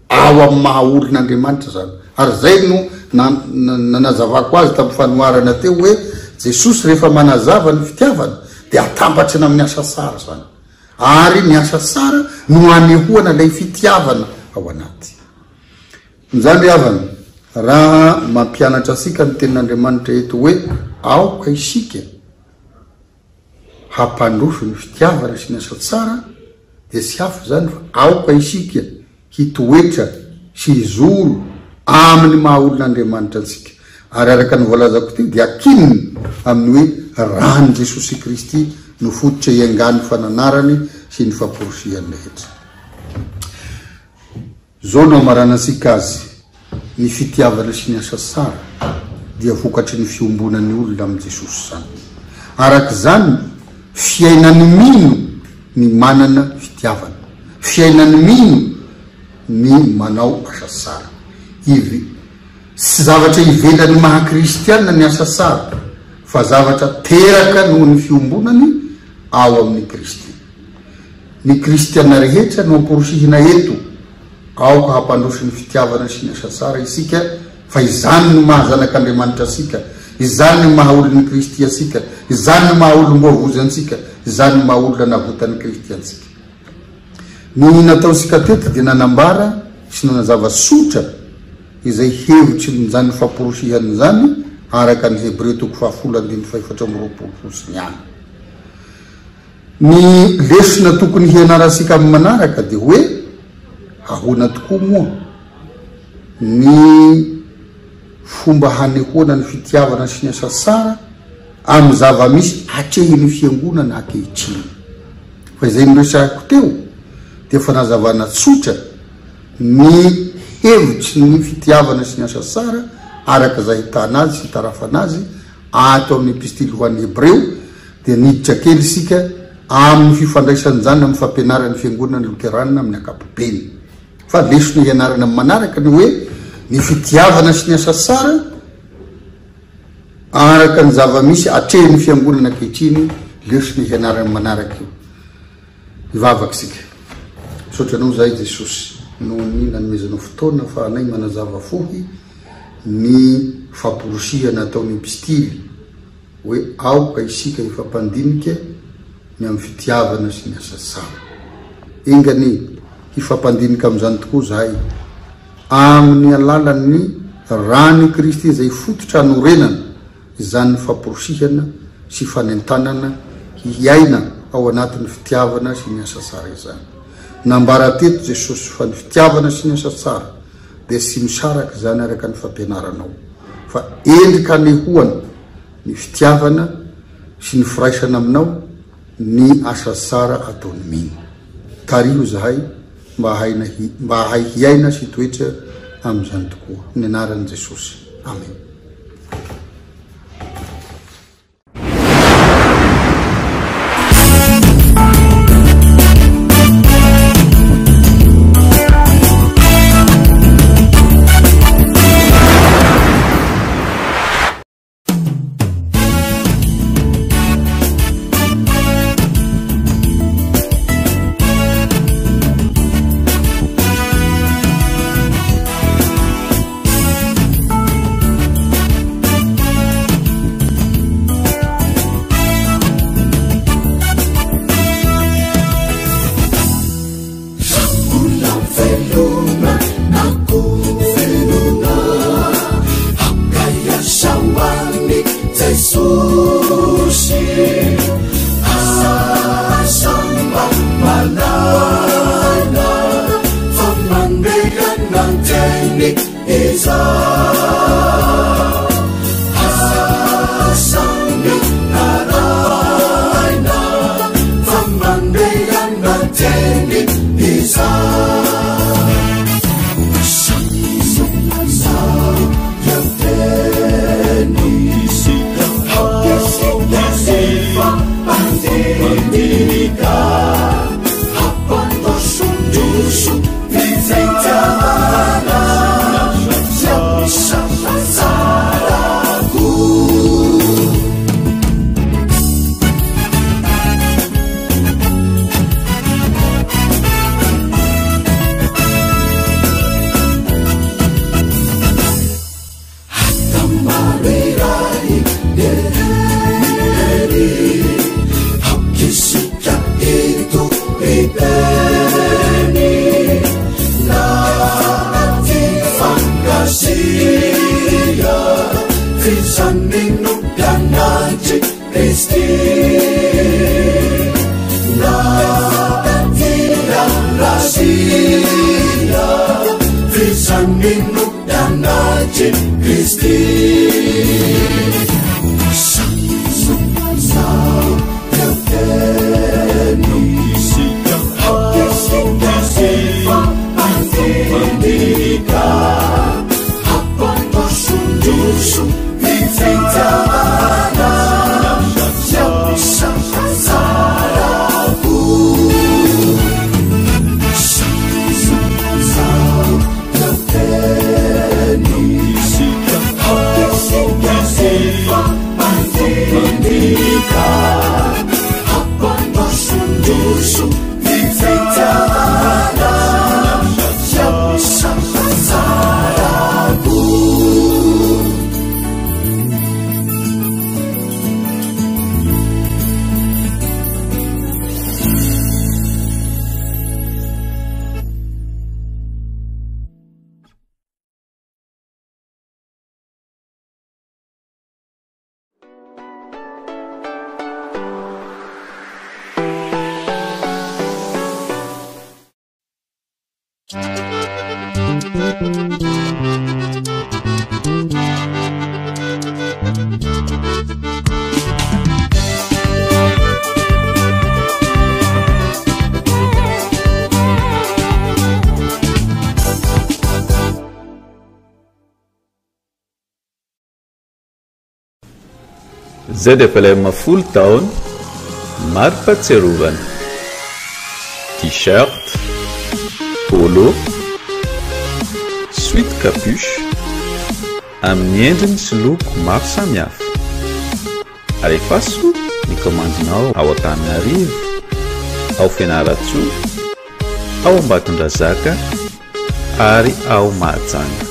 ao amin'ny maha olon'Andriamanitra zany. Ary zay no nanazavako azy tamin'ny fanoharana teo hoe Jesosy rehefa manazava ny fitiavana dia atambatrana amin'ny asa sara zany. Ary ny asa sara no anehoana ilay fitiavana ao anaty. Izany havana, raha mampianatra asika ny tenin'Andriamanitra eto hoe aoka isika hampandrofo ny fitiavana sy ny asa tsara dia sy hafa zany fa aoka isika hitoetra sy hizoro amin'ny maha olon'Andriamanitra antsika. Ary araka ny voalazako teo dia akininy amin'ny hoe rany Jesosy Kristy no fototra iangany fananarany sy ny famporosiany rehetra. Zao no amarana antsika azy, ny fitiavana sy ny asa sara dia vokatry ny fiombonan'ny olona amin'ny Jesosy zany. Araka zany fiainany mino ny manana fitiavana, fiainany mino ny manao asa sara. Sy zavatra ivelany maha kristianina ny asa sara, fa zavatra teraka noho ny fiombonany ao amin'ny Kristy. Ny kristiana rehetra no amporosihina eto aoka hampandroso ny fitiavana sy ny asa sara isika, fa izany no mahazanak'Andriamanitra asika, izany no maha olon'ny Kristy asika, izany no maha olom-boavozy antsika, izany no maha olona navotan'ny Kristy antsika. Ny nataosika teto dia nanambara sy nanazava sotra izay hevitry nyzany famporosihany zany araka ny Hebreo 10:24 sy ihany. Ny lesona tokony hianarasika amin'ny manaraka dia hoe ahoana tokoa moa ny fomba hanehoana ny fitiavana sy ny asa sara amin'ny zava-misy hatrehiny fiangonana ankehitriny. Fa izay niresahako teo dia efa nazavana tsotra ny hevitry ny fitiavana sy ny asa sara araka izay hitana azy sy hitarafana azy ato amin'ny epistily ho an'ny Hebreo. Dia niditra kely isika amin'ny fifandraisany zany amin'ny fampianarany fiangonana Luteranina amin'ny ankapobeny. Fa lesona hianarana amin'ny manaraka ny hoe ny fitiavana sy ny asa sara araka ny zava-misy atrehiny fiangonana ankehitriny lesony hianarany manaraky ivavaksika sotranao zay Jesosy noho ny nanomezanao fotoana fa anay manazava fohy ny famporosihana ataon'ny epistily hoe aoka isika ifampandinika ny amin'ny fitiavana sy ny asa tsara. Engany ifampandinika amin'izany tokoa zahay amin'ny alalan'ny rany Kristy zay fototra anorenana izany famporosihana sy fanentanana hiaina ao anatin'ny fitiavana sy ny asa tsara izany. Nambara teto Jesosy fa ny fitiavana sy ny asa tsara dia sy misaraka zany araka ny fampianaranao fa endrika anehoana ny fitiavana sy ny firaisana aminao ny asa tsara ataony mino. Tario zahay mba hahay hiaina sy toetra amin'izany tokoa ny anaran'i Jesosy. Amen. ZFLM full town Marpatserovan t-shirt, polo, sweat capuche amin'ny endriny sy loko maro samihafa. Alefaso ny komandinao ao Antananarivo, ao Fianaratsoa, ao Ambatondrazaka ary ao Mahajanga.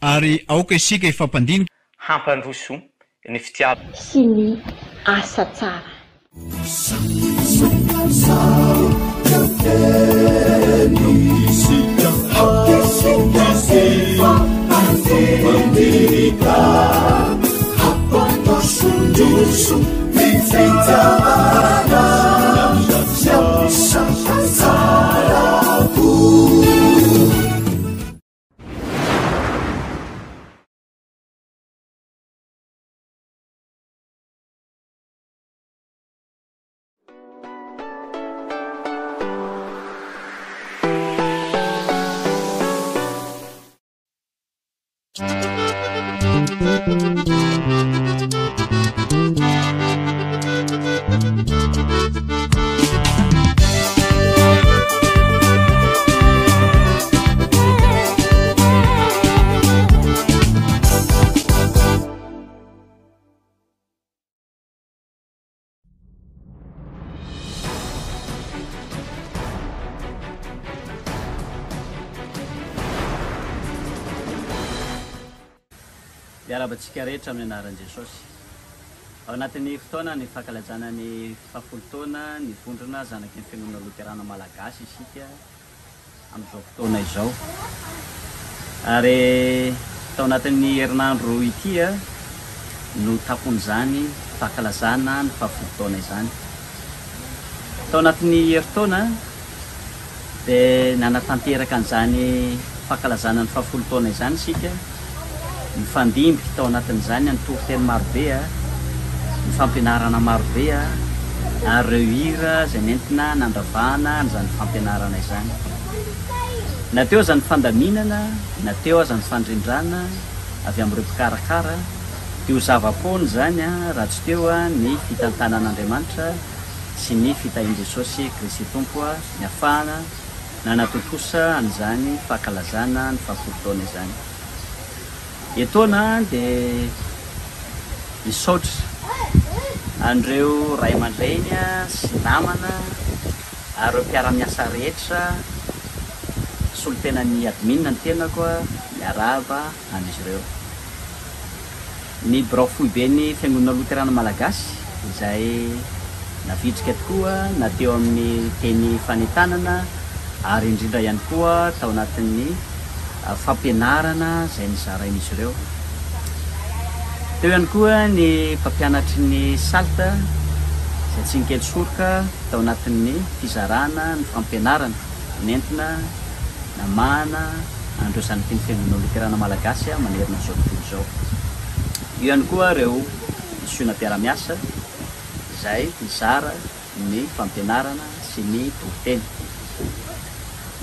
Ary aoka isika ifampandinika hampandroso ny fitiava sy ny asa tsara. Miarabantsika rehetra amin'ny anaran'i Jesosy. Ao anatin'ny fotoana ny fankalazana ny fahafolo taona ny vondrona zanaky ny fiangonana Luterana Malagasy isika amin'izao fotoana izao. Ary tao anatin'ny herinandro ity no tapon'izany fankalazana ny fahafolo taona izany. Tao anatin'ny heritaona dia nanatanteraka an'izany fankalazana ny fahafolo taona izany isika. Ny fandimby tao anatin'izany ny toriteny marobe, ny fampianarana marobe ary ireo hira izay nentina nandravahana n'izany fampianarana izany. Nateo aza ny fandaminana, nateo aza ny fandrindrana avy amin'ireo mpikarakara, teo zava-pony zany raha tsy teo ny fitantanan'Andriamanitra sy ny fitahian Jesosy Kristy Tompo ny afahana nanatotosa an'izany fankalazana ny fahafolo taona izany. Etoana dia misaotra andreo ray aman-dreny sy namana ary ireo mpiara-miasa rehetra solon-tenan'ny admin ny tenako miaraba amin'izy ireo. Ny birao foibe ny fiangonana Luterana Malagasy izay navitrika tokoa na teo amin'ny teny fanentanana ary indrindra ihany koa tao anatin'ny fampianarana izay nizarain'izy ireo. Teo ihany koa ny mpampianatry ny salta izay tsy nikely soroka tao anatin'ny fizarana ny fampianarana nentina namana andreo zanaky ny fiangonana Luterana Malagasy manerana izao tontolo izao. Io ihany koa ireo siona mpiara-miasa izay mizara ny fampianarana sy ny toriteny.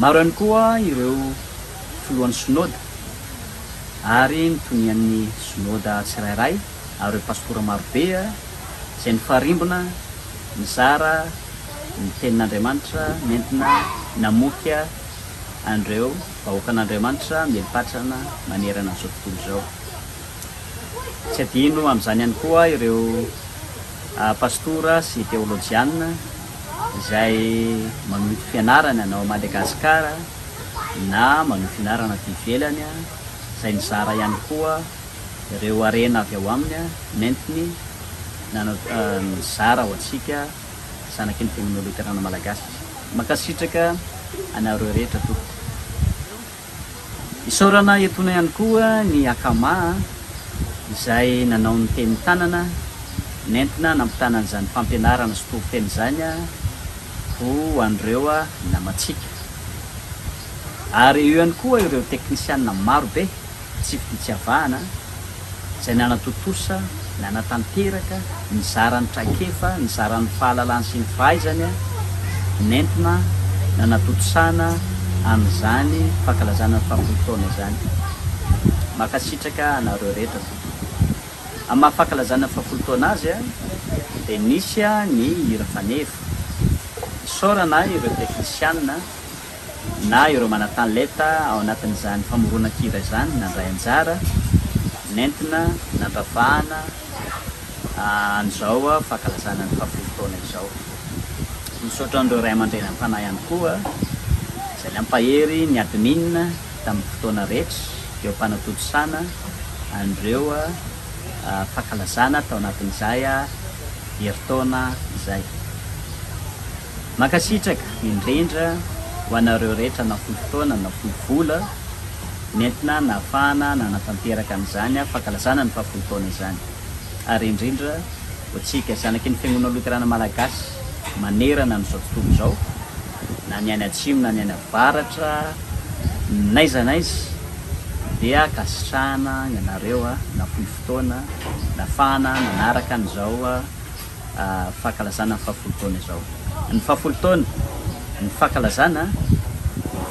Maro ihany koa ireo filohan'ny synoda ary nitonian'ny synoda tsirairay ary ireo pastora marobe izay nifarimbona mizara ny tenin'Andriamanitra nentina namoky andreo vahoakan'Andriamanitra melipatrana manerana an'izao tontolo izao. Tsy adino amin'izany ihany koa ireo pastora sy teolojiana izay manohy fianarana anao Madagasikara na manohy fianarana aty ivelany izay nizara ihany koa ireo arena avy ao aminy nentiny nizara ho antsika zanaky ny fiangonana Luterana Malagasy. Mankasitraka anareo rehetra tompoko. Isaorana etona ihany koa ny akama izay nanao ny teny tanana nentina nampitanan'izany fampianarana sy toviteny zany ho an'ireo namatsika. Ary eo ihany koa ireo teknisianina marobe tsy fitiavahana izay nanatotosa, nanatanteraka, nizaran'ny traikefa, nizaran'ny fahalalany sy ny fahaizany nentina nanatotosana amin'izany fankalazana ny fampolotona izany. Makasitraka anareo rehetra. Amin'ny mahafankalazana ny fampolotona azy dia nisy ny hira fanevo. Isaorana ireo teknisianina na ireo manantanileta ao anatin'izany famoronan-kira izany nandray anjara nentina nandravahana an'izao fankalazana ny fampolotona izao. Misaotra an'ireo ray aman-dreny amin'ny fanahy ihany koa izay nampahery ny admin tamin'ny fotoana rehetra eo ampanatotosana an'ireo fankalazana tao anatin'izay heritaona izay. Makasitraka indrindra ho anareo rehetra na fotoana na vola nentina nahafahana nanatanteraka amin'izany fankalazana ny fampolotona izany. Ary indrindra ho antsika zanaky ny fiangonana loterana malagasy manerana n'izao tontolo izao, na ny any atsimo na ny any avaratra, naiza naiza dia kasitrahana ianareo na fohy fotoana nahafahana nanaraka an'izao fankalazana ny fampolotona izao. Ny fampolotona ny fankalazana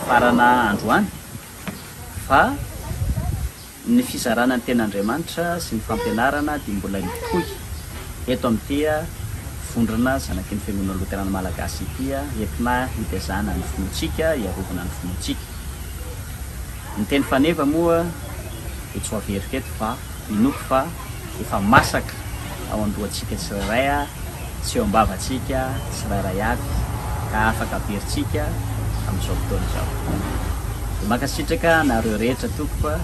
farana androany fa ny fizarana ny ten'Andriamanitra sy ny fampianarana dia mbola mitohy eto amin'ity vondrona zanaky ny fiangonana loterana malagasy ity entina hitezana ny finotsika, iarovana ny finotsika. Ny teny faneva moa dia tsy ho averika eto fa inoky fa efa masaka ao andohantsika tsirairay, tsy eo ambavatsika tsirairay avy ka afaka averintsika amin'izao fotoana izao. Makasitraka nareo rehetra tokoa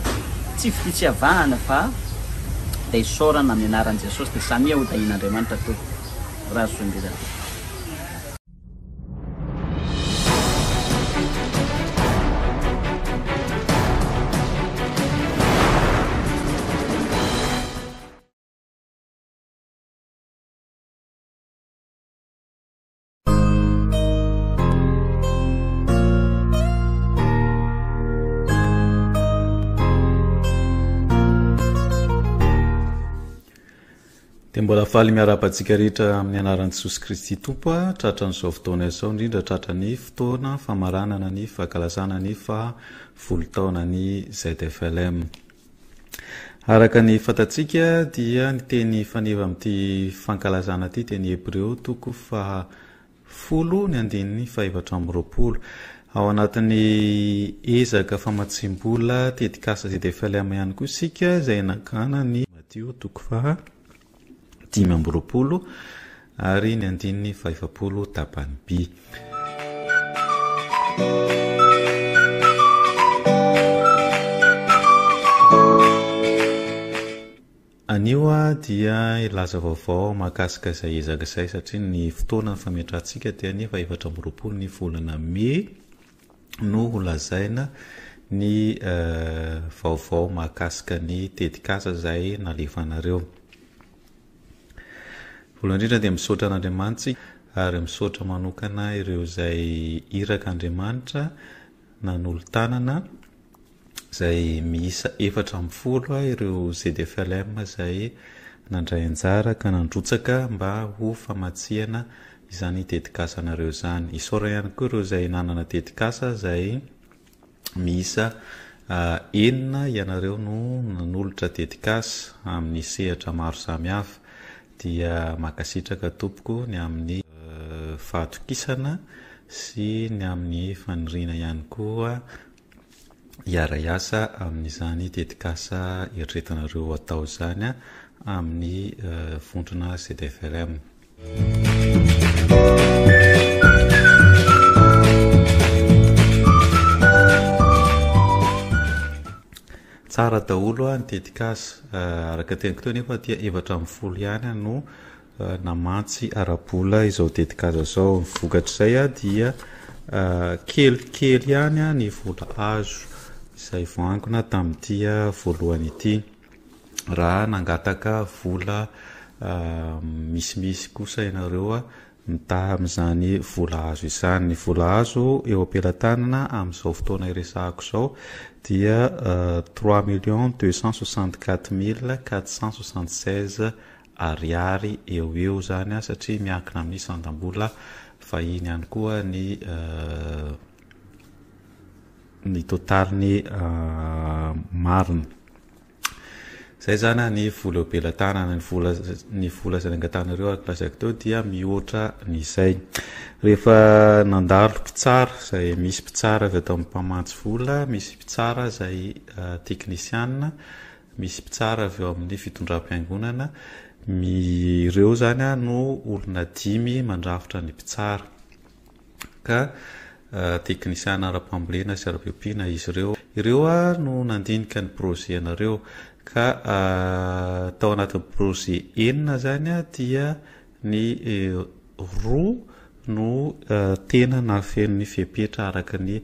tsy fitiavahana fa dia isaorana amin'ny anaran'i Jesosy dia samia ho dahin'Andriamanitra toko. Razo indrindra. Dia mbola faly miara-patsika rehetra amin'ny anaran'i Jesosy Kristy Tompo tratra n'izao fotoana izao, indrindra tratra ny fotoana famaranana ny fankalazana ny fahafoltaona ny ZFLM. Araka ny fantatsika dia ny teny faneva amin'ity fankalazana ity teny Hebreo toko 10 ny andininy 720 ao anatin'ny ezaka famatsim-bola tetikasa ZFLM ihany koa isika izay nakana ny Matio toko 5:20 ary ny andininy 5 tapany B. Anio dia ilaza vaovao mahakasika izay ezaka izay satria ny fotoana fametrantsika dia ny 420 ny volana May no holazaina ny vaovao mahakasika ny tetikasa izay nalefanareo. Voalohany indrindra dia misaotra an'Andriamanitra ary misaotra manokana ireo izay iraka Andriamanitra nanolo-tanana izay miisa 410 ireo ZFLM izay nandray anjara ka nandrotsaka mba ho famatsiana izany tetikasanareo izany. Isaora ihany koa ireo izay nanana tetikasa izay miisa 9 ianareo no nanolotra tetikasa amin'ny sehatra maro samihafa. Dia makasitraka tompoko ny amin'ny fahatokisana sy ny amin'ny faniriana ihany koa iara-iasa amin'izany tetikasa eritreretanareo atao izany amin'ny vondrona ZFLM. Tsara daholo ny tetikasa araka teniko teo nefa dia 410 ihany no namantsy arabola izao tetikasa izao. Vokatra izay dia kelikely ihany ny vola azo izay voangona tamin'ity voalohany ity. Raha nangataka vola misimisy kosa ianareo mitaha amin'izany vola hazo izany. Ny vola hazo eo am-pelantanana amin'izao fotoana iresahako izao dia 3 264 476 eo zany satria miankina amin'ny isandam-bola fahiny ihany koa ny totaliny marina. Zay zany ny vola eo am-pelantanana. Ny vola izay nangatanareo araka teo dia mihoatra n'izay. Rehefa nandalo mpitsara izay misy mpitsara avy atao amin'ny mpamatsy vola, misy mpitsara izay teknisianina, misy mpitsara avy eo amin'ny fitondram-piangonana, ireo zany no olona 5 mandrafitra ny mpitsara. Ka teknisiana ara-pambolena sy ara-piompiana izy ireo no nandinika ny projet anareo. Ka tao anatin'ny projet 9 zany dia ny 2 no tena nafen'ny fepetra araka ny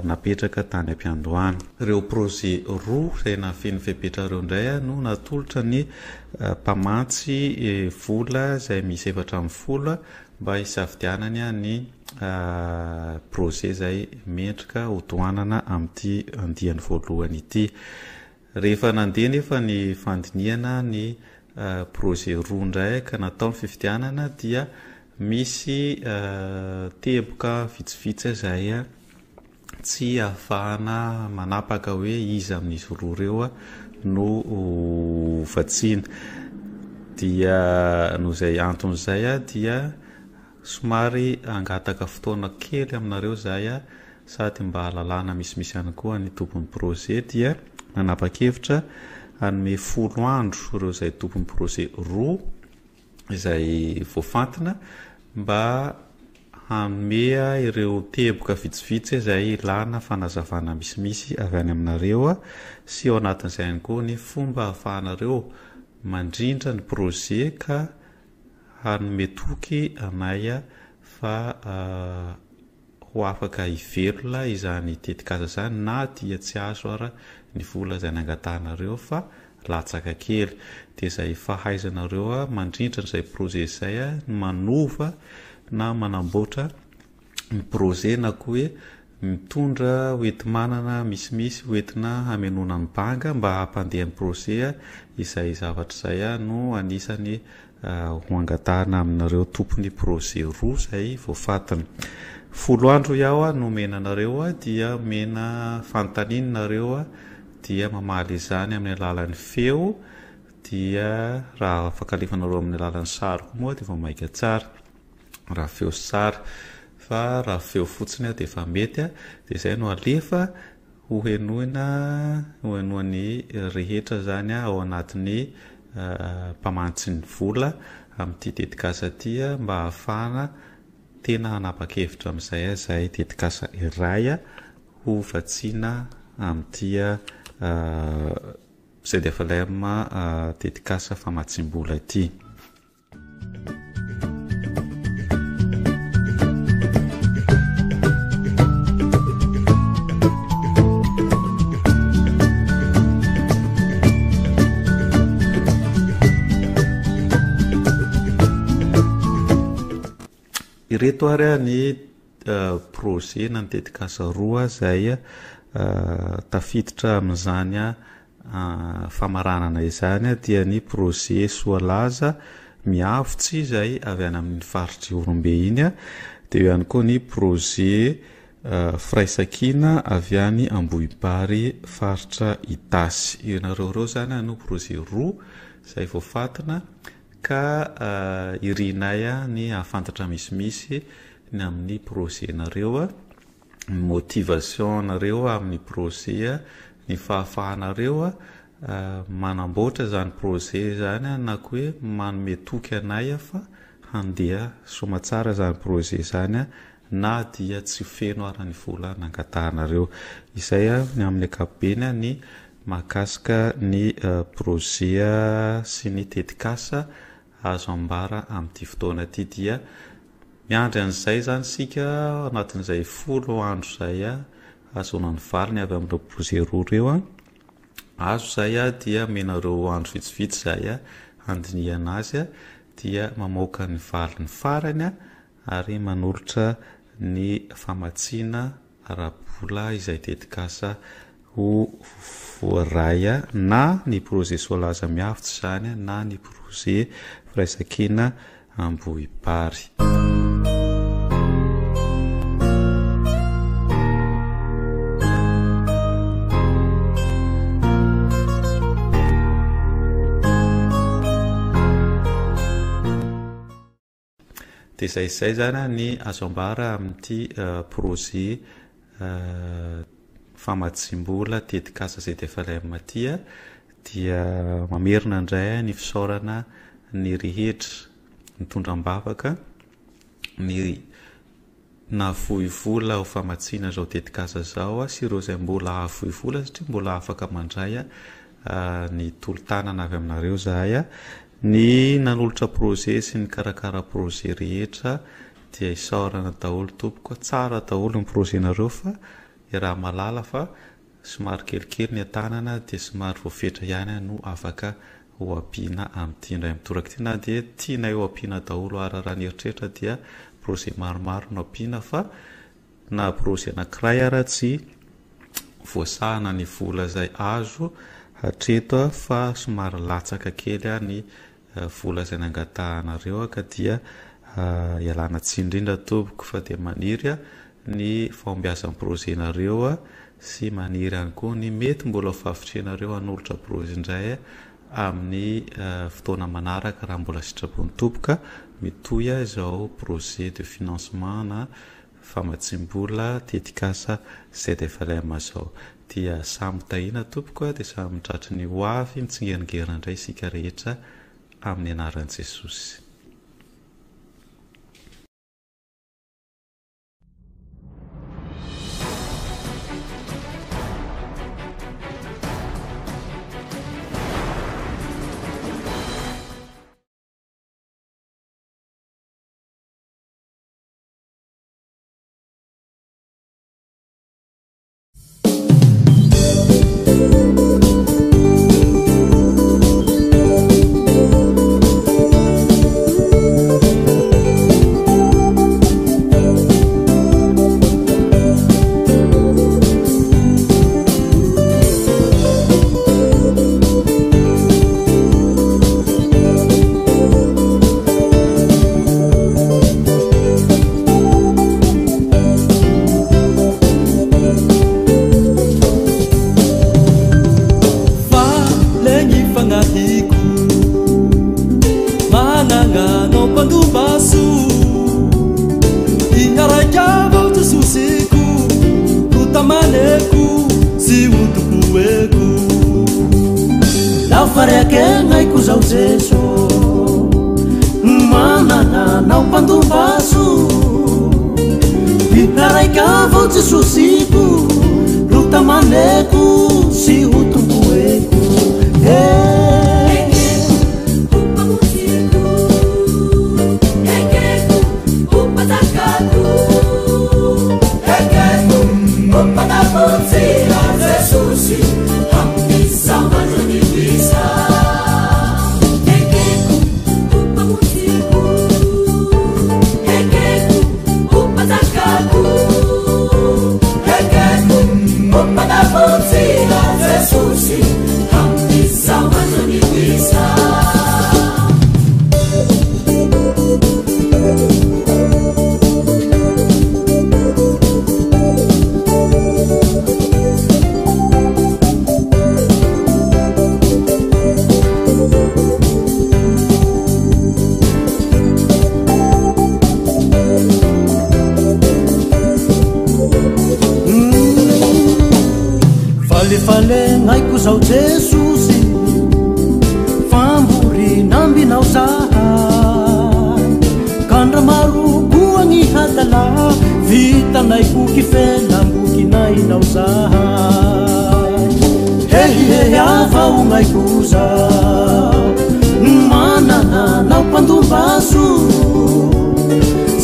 napetraka tany am-piandohany. Ireo projet 2 izay nafen'ny fepetra ireo indray no natolotra ny mpamatsy vola izay misy 700 mba hisafidianany ny projet izay mendrika hotoanana amin'ity andiany voalohany ity. Rehefa nandeha nefa ny fandiniana ny projet 2 indray ka natao ny fifidianana dia misy teboka vitsivitsy izay tsy ahafahana manapaka hoe izy amin'izy roa ireo no vatsiana. Dia noho izay antony izay dia somary angataka fotoana kely aminareo izay sady mba halalana misimisy ihany koa ny tompon'ny projet dia nanapa-kevitra hanome 10 andro ireo izay tompon'ny projet 2 izay voafantina mba hanome ireo teboka vitsivitsy izay ilana fanazavana misimisy avy any aminareo sy ao anatin'izay ihany koa ny fomba ahafahanareo mandrindra ny projet ka hanome toky anay fa ho afaka hivelona izany tetikasa izany na dia tsy azo ara ny vola izay nangatanareo fa latsaka kely. Dia izay fahaizanareo mandrindra n'izay projet izay manova na manamboatra ny projet na koa hoe mitondra hoentimanana misimisy hoentina hamelona ny banga mba hampandeha ny projet izay zavatra izay no anisany hoangatahana aminareo tompony projet 2 izay voafantina. 10 andro iaho no menanareo dia mena fantaninareo dia mamaly izany amin'ny alalan'ny feo dia raha afaka alefanareo amin'ny alalan'ny sary koa moa dia efa maika tsara raha feo sary fa raha feo fotsiny dia efa mety dia izay no alefa hohenoany rehetra zany ao anatin'ny mpamatsy ny vola amin'ity tetikasa ity mba hahafahana tena hanapa-kevitra amin'izay izay tetikasa iray ho vatsiana amin'ity izay dia efa lerma tetikasa famatsim-bola ity. Ireto ary ny projet na ny tetikasa 2 izay tafiditra amin'izany famaranana izany dia ny projet Soalaza miavotsy izay avy any amin'ny faritry Orombe iny dia ihany koa ny projet Firaisakina avy any Ambohibary faritra Itasy. Ianareo zany no projet 2 izay voafantina ka irinay ny ahafantatra misimisy ny amin'ny projet nareo, motivation nareo amin'ny projet, ny fahafahanareo manamboatra zany projet zany na koa hoe manome toky anay fa handeha somatsara zany projet zany na dia tsy feno ara ny vola nangatahanareo. Izay ny amin'ny ankapobeny ny mahakasika ny projet sy ny tetikasa azo ambara amin'ity fotoana ity dia miandry an'izay zany sika anatin'izay 10 andro izay azonany valiny avy amin'ireo projet roa ireo azo zay dia menareo andro vitsivitsy zay andiniana azy dia mamoaka ny valiny farany ary manolotra ny famatsiana arabola izay tetikasa ho voaray na ny projet solaza miafitsy zany na ny projet firaisakina Ambohipary. Dia izay zany ny azo ambara amin'ity projet famatsim-bola tetikasa zay DFLM dia mamerina indray ny fisaorana ny rehetra mitondram-bavaka ny nahavohy vola ho famatsiana zao tetikasa zao sy ireo izay mbola ahavohy vola satria mbola afaka mandray ny tolo-tanana avy aminareo zahay ny nanolotra projet sy ny karakara projet rehetra dia isaorana daholo tompoko tsara daholo ny projetnareo fa raha malala fa somary kelikely ny atanana dia somary voafetra ihany no afaka ho ampiana amin'ity indray mitoraka ity na dia tianay ho ampiana daholo raha ny eritreritra dia projet maromaro no ampiana fa na projet anankiray ara tsy voasahana ny vola zay azo hatreto fa somary latsaka kely ny vola zay nangatahanareo ka dia ialana tsindrindra tompoko fa dia maniry ny fombiazan'ny projetnareo sy maniry ihany koa ny mety mbola fafitrenareo hanolotra projet indray amin'ny fotoana manaraka raha mbola sitrapony tompoka mitoya izao projet de financement na famatsim-bola tetikasa ZFLM zao dia samy tahina tompoko dia samy mitratry ny hoavy mitsingeringera indray isika rehetra amin'ny anaran'i Jesosy.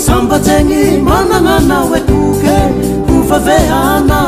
Samba tengi manana na wetuke kufavehana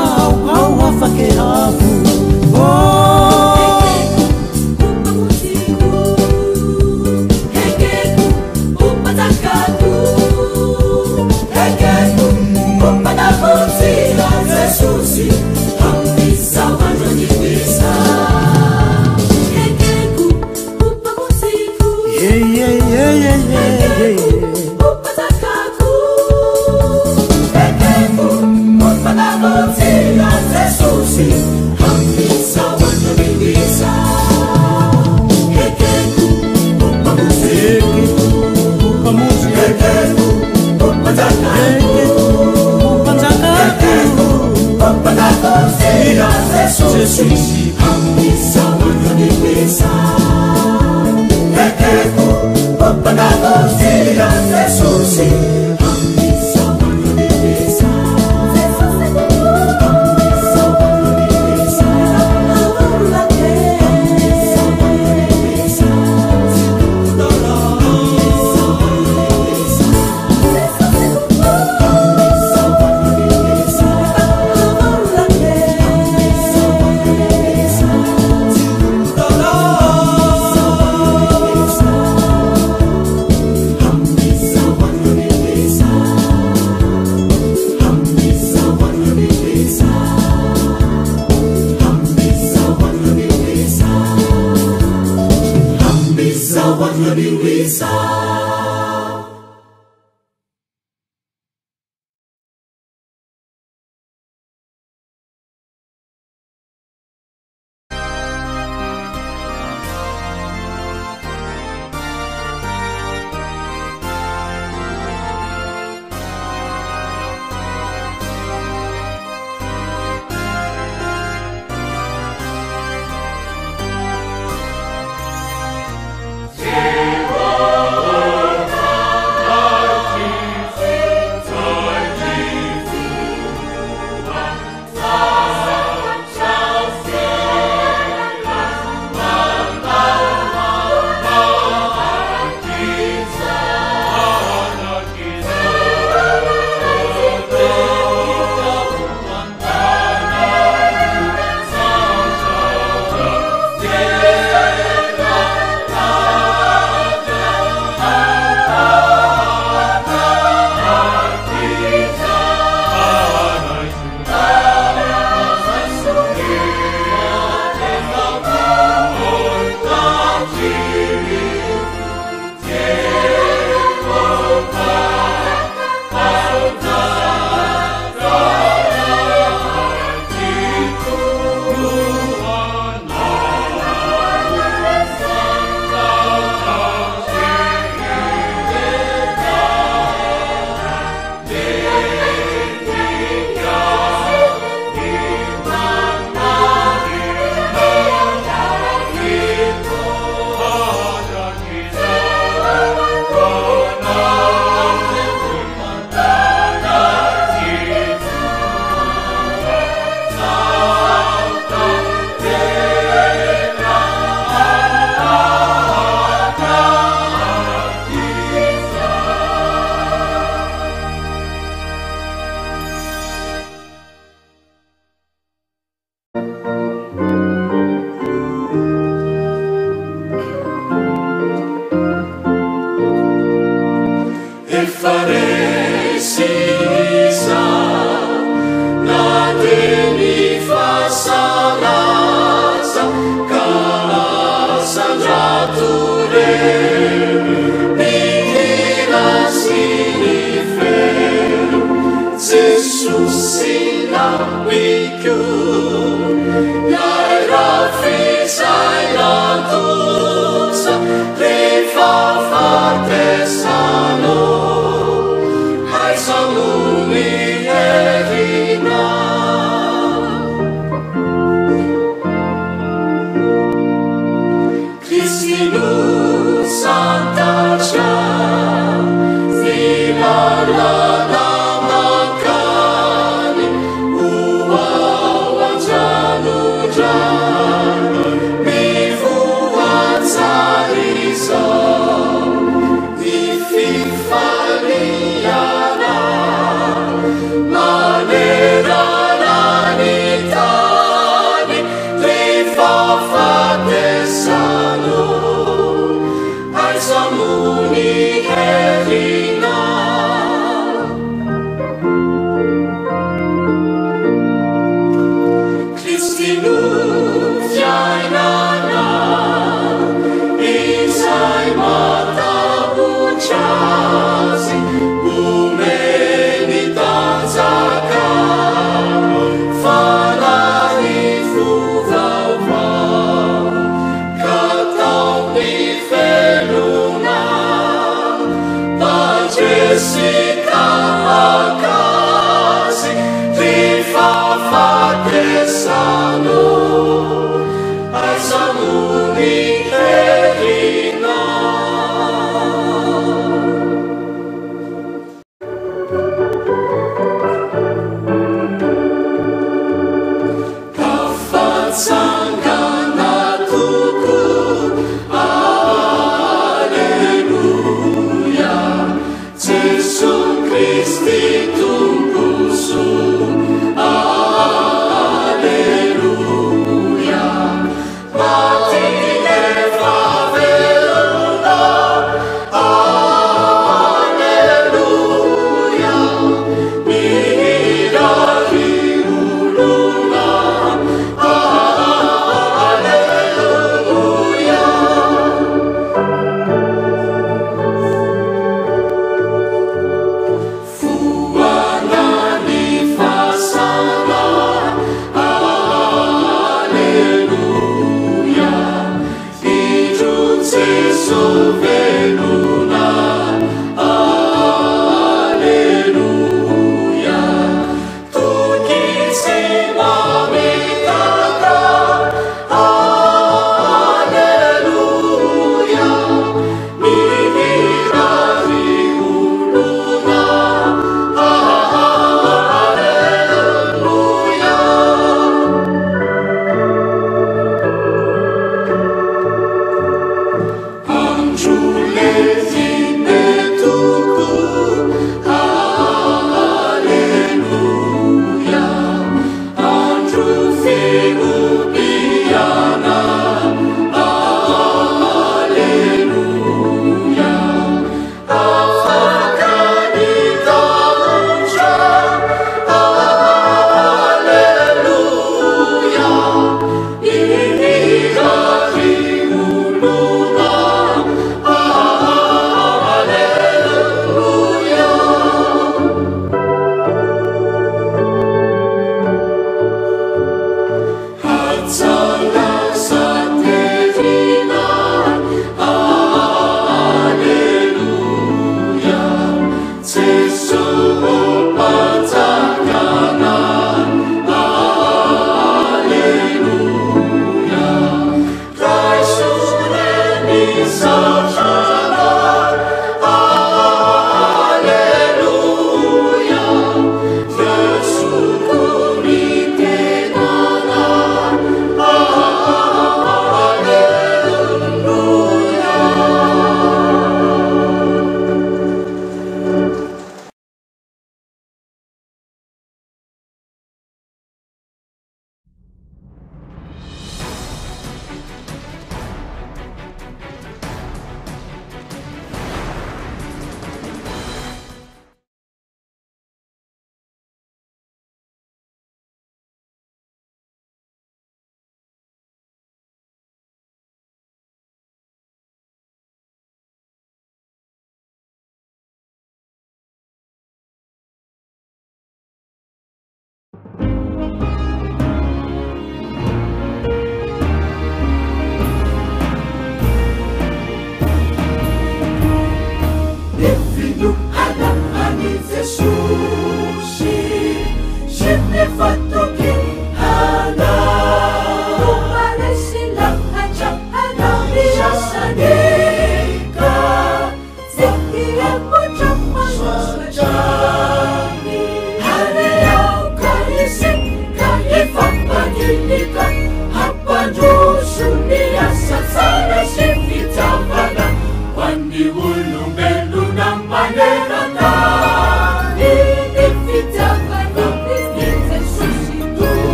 watunabiwisa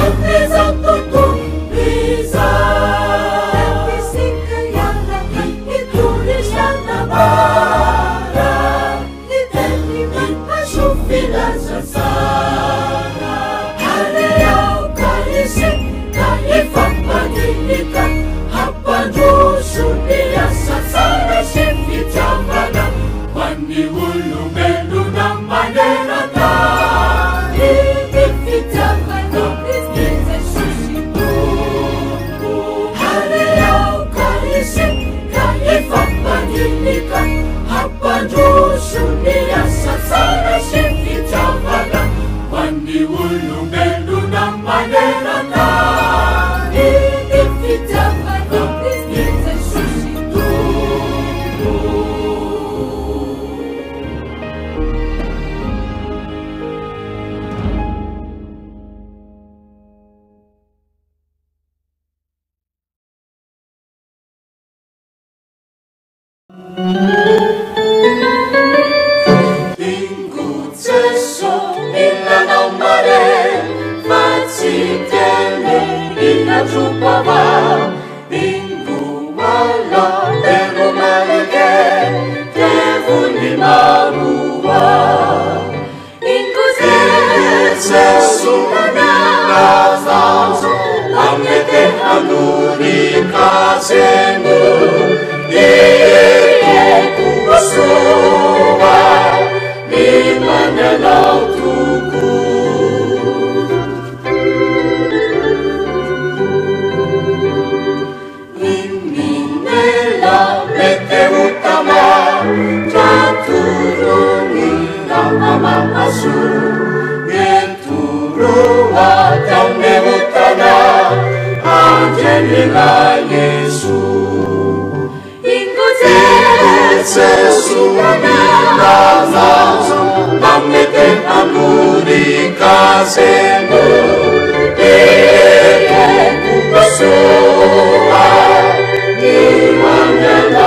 Ameza tutu biza Di mana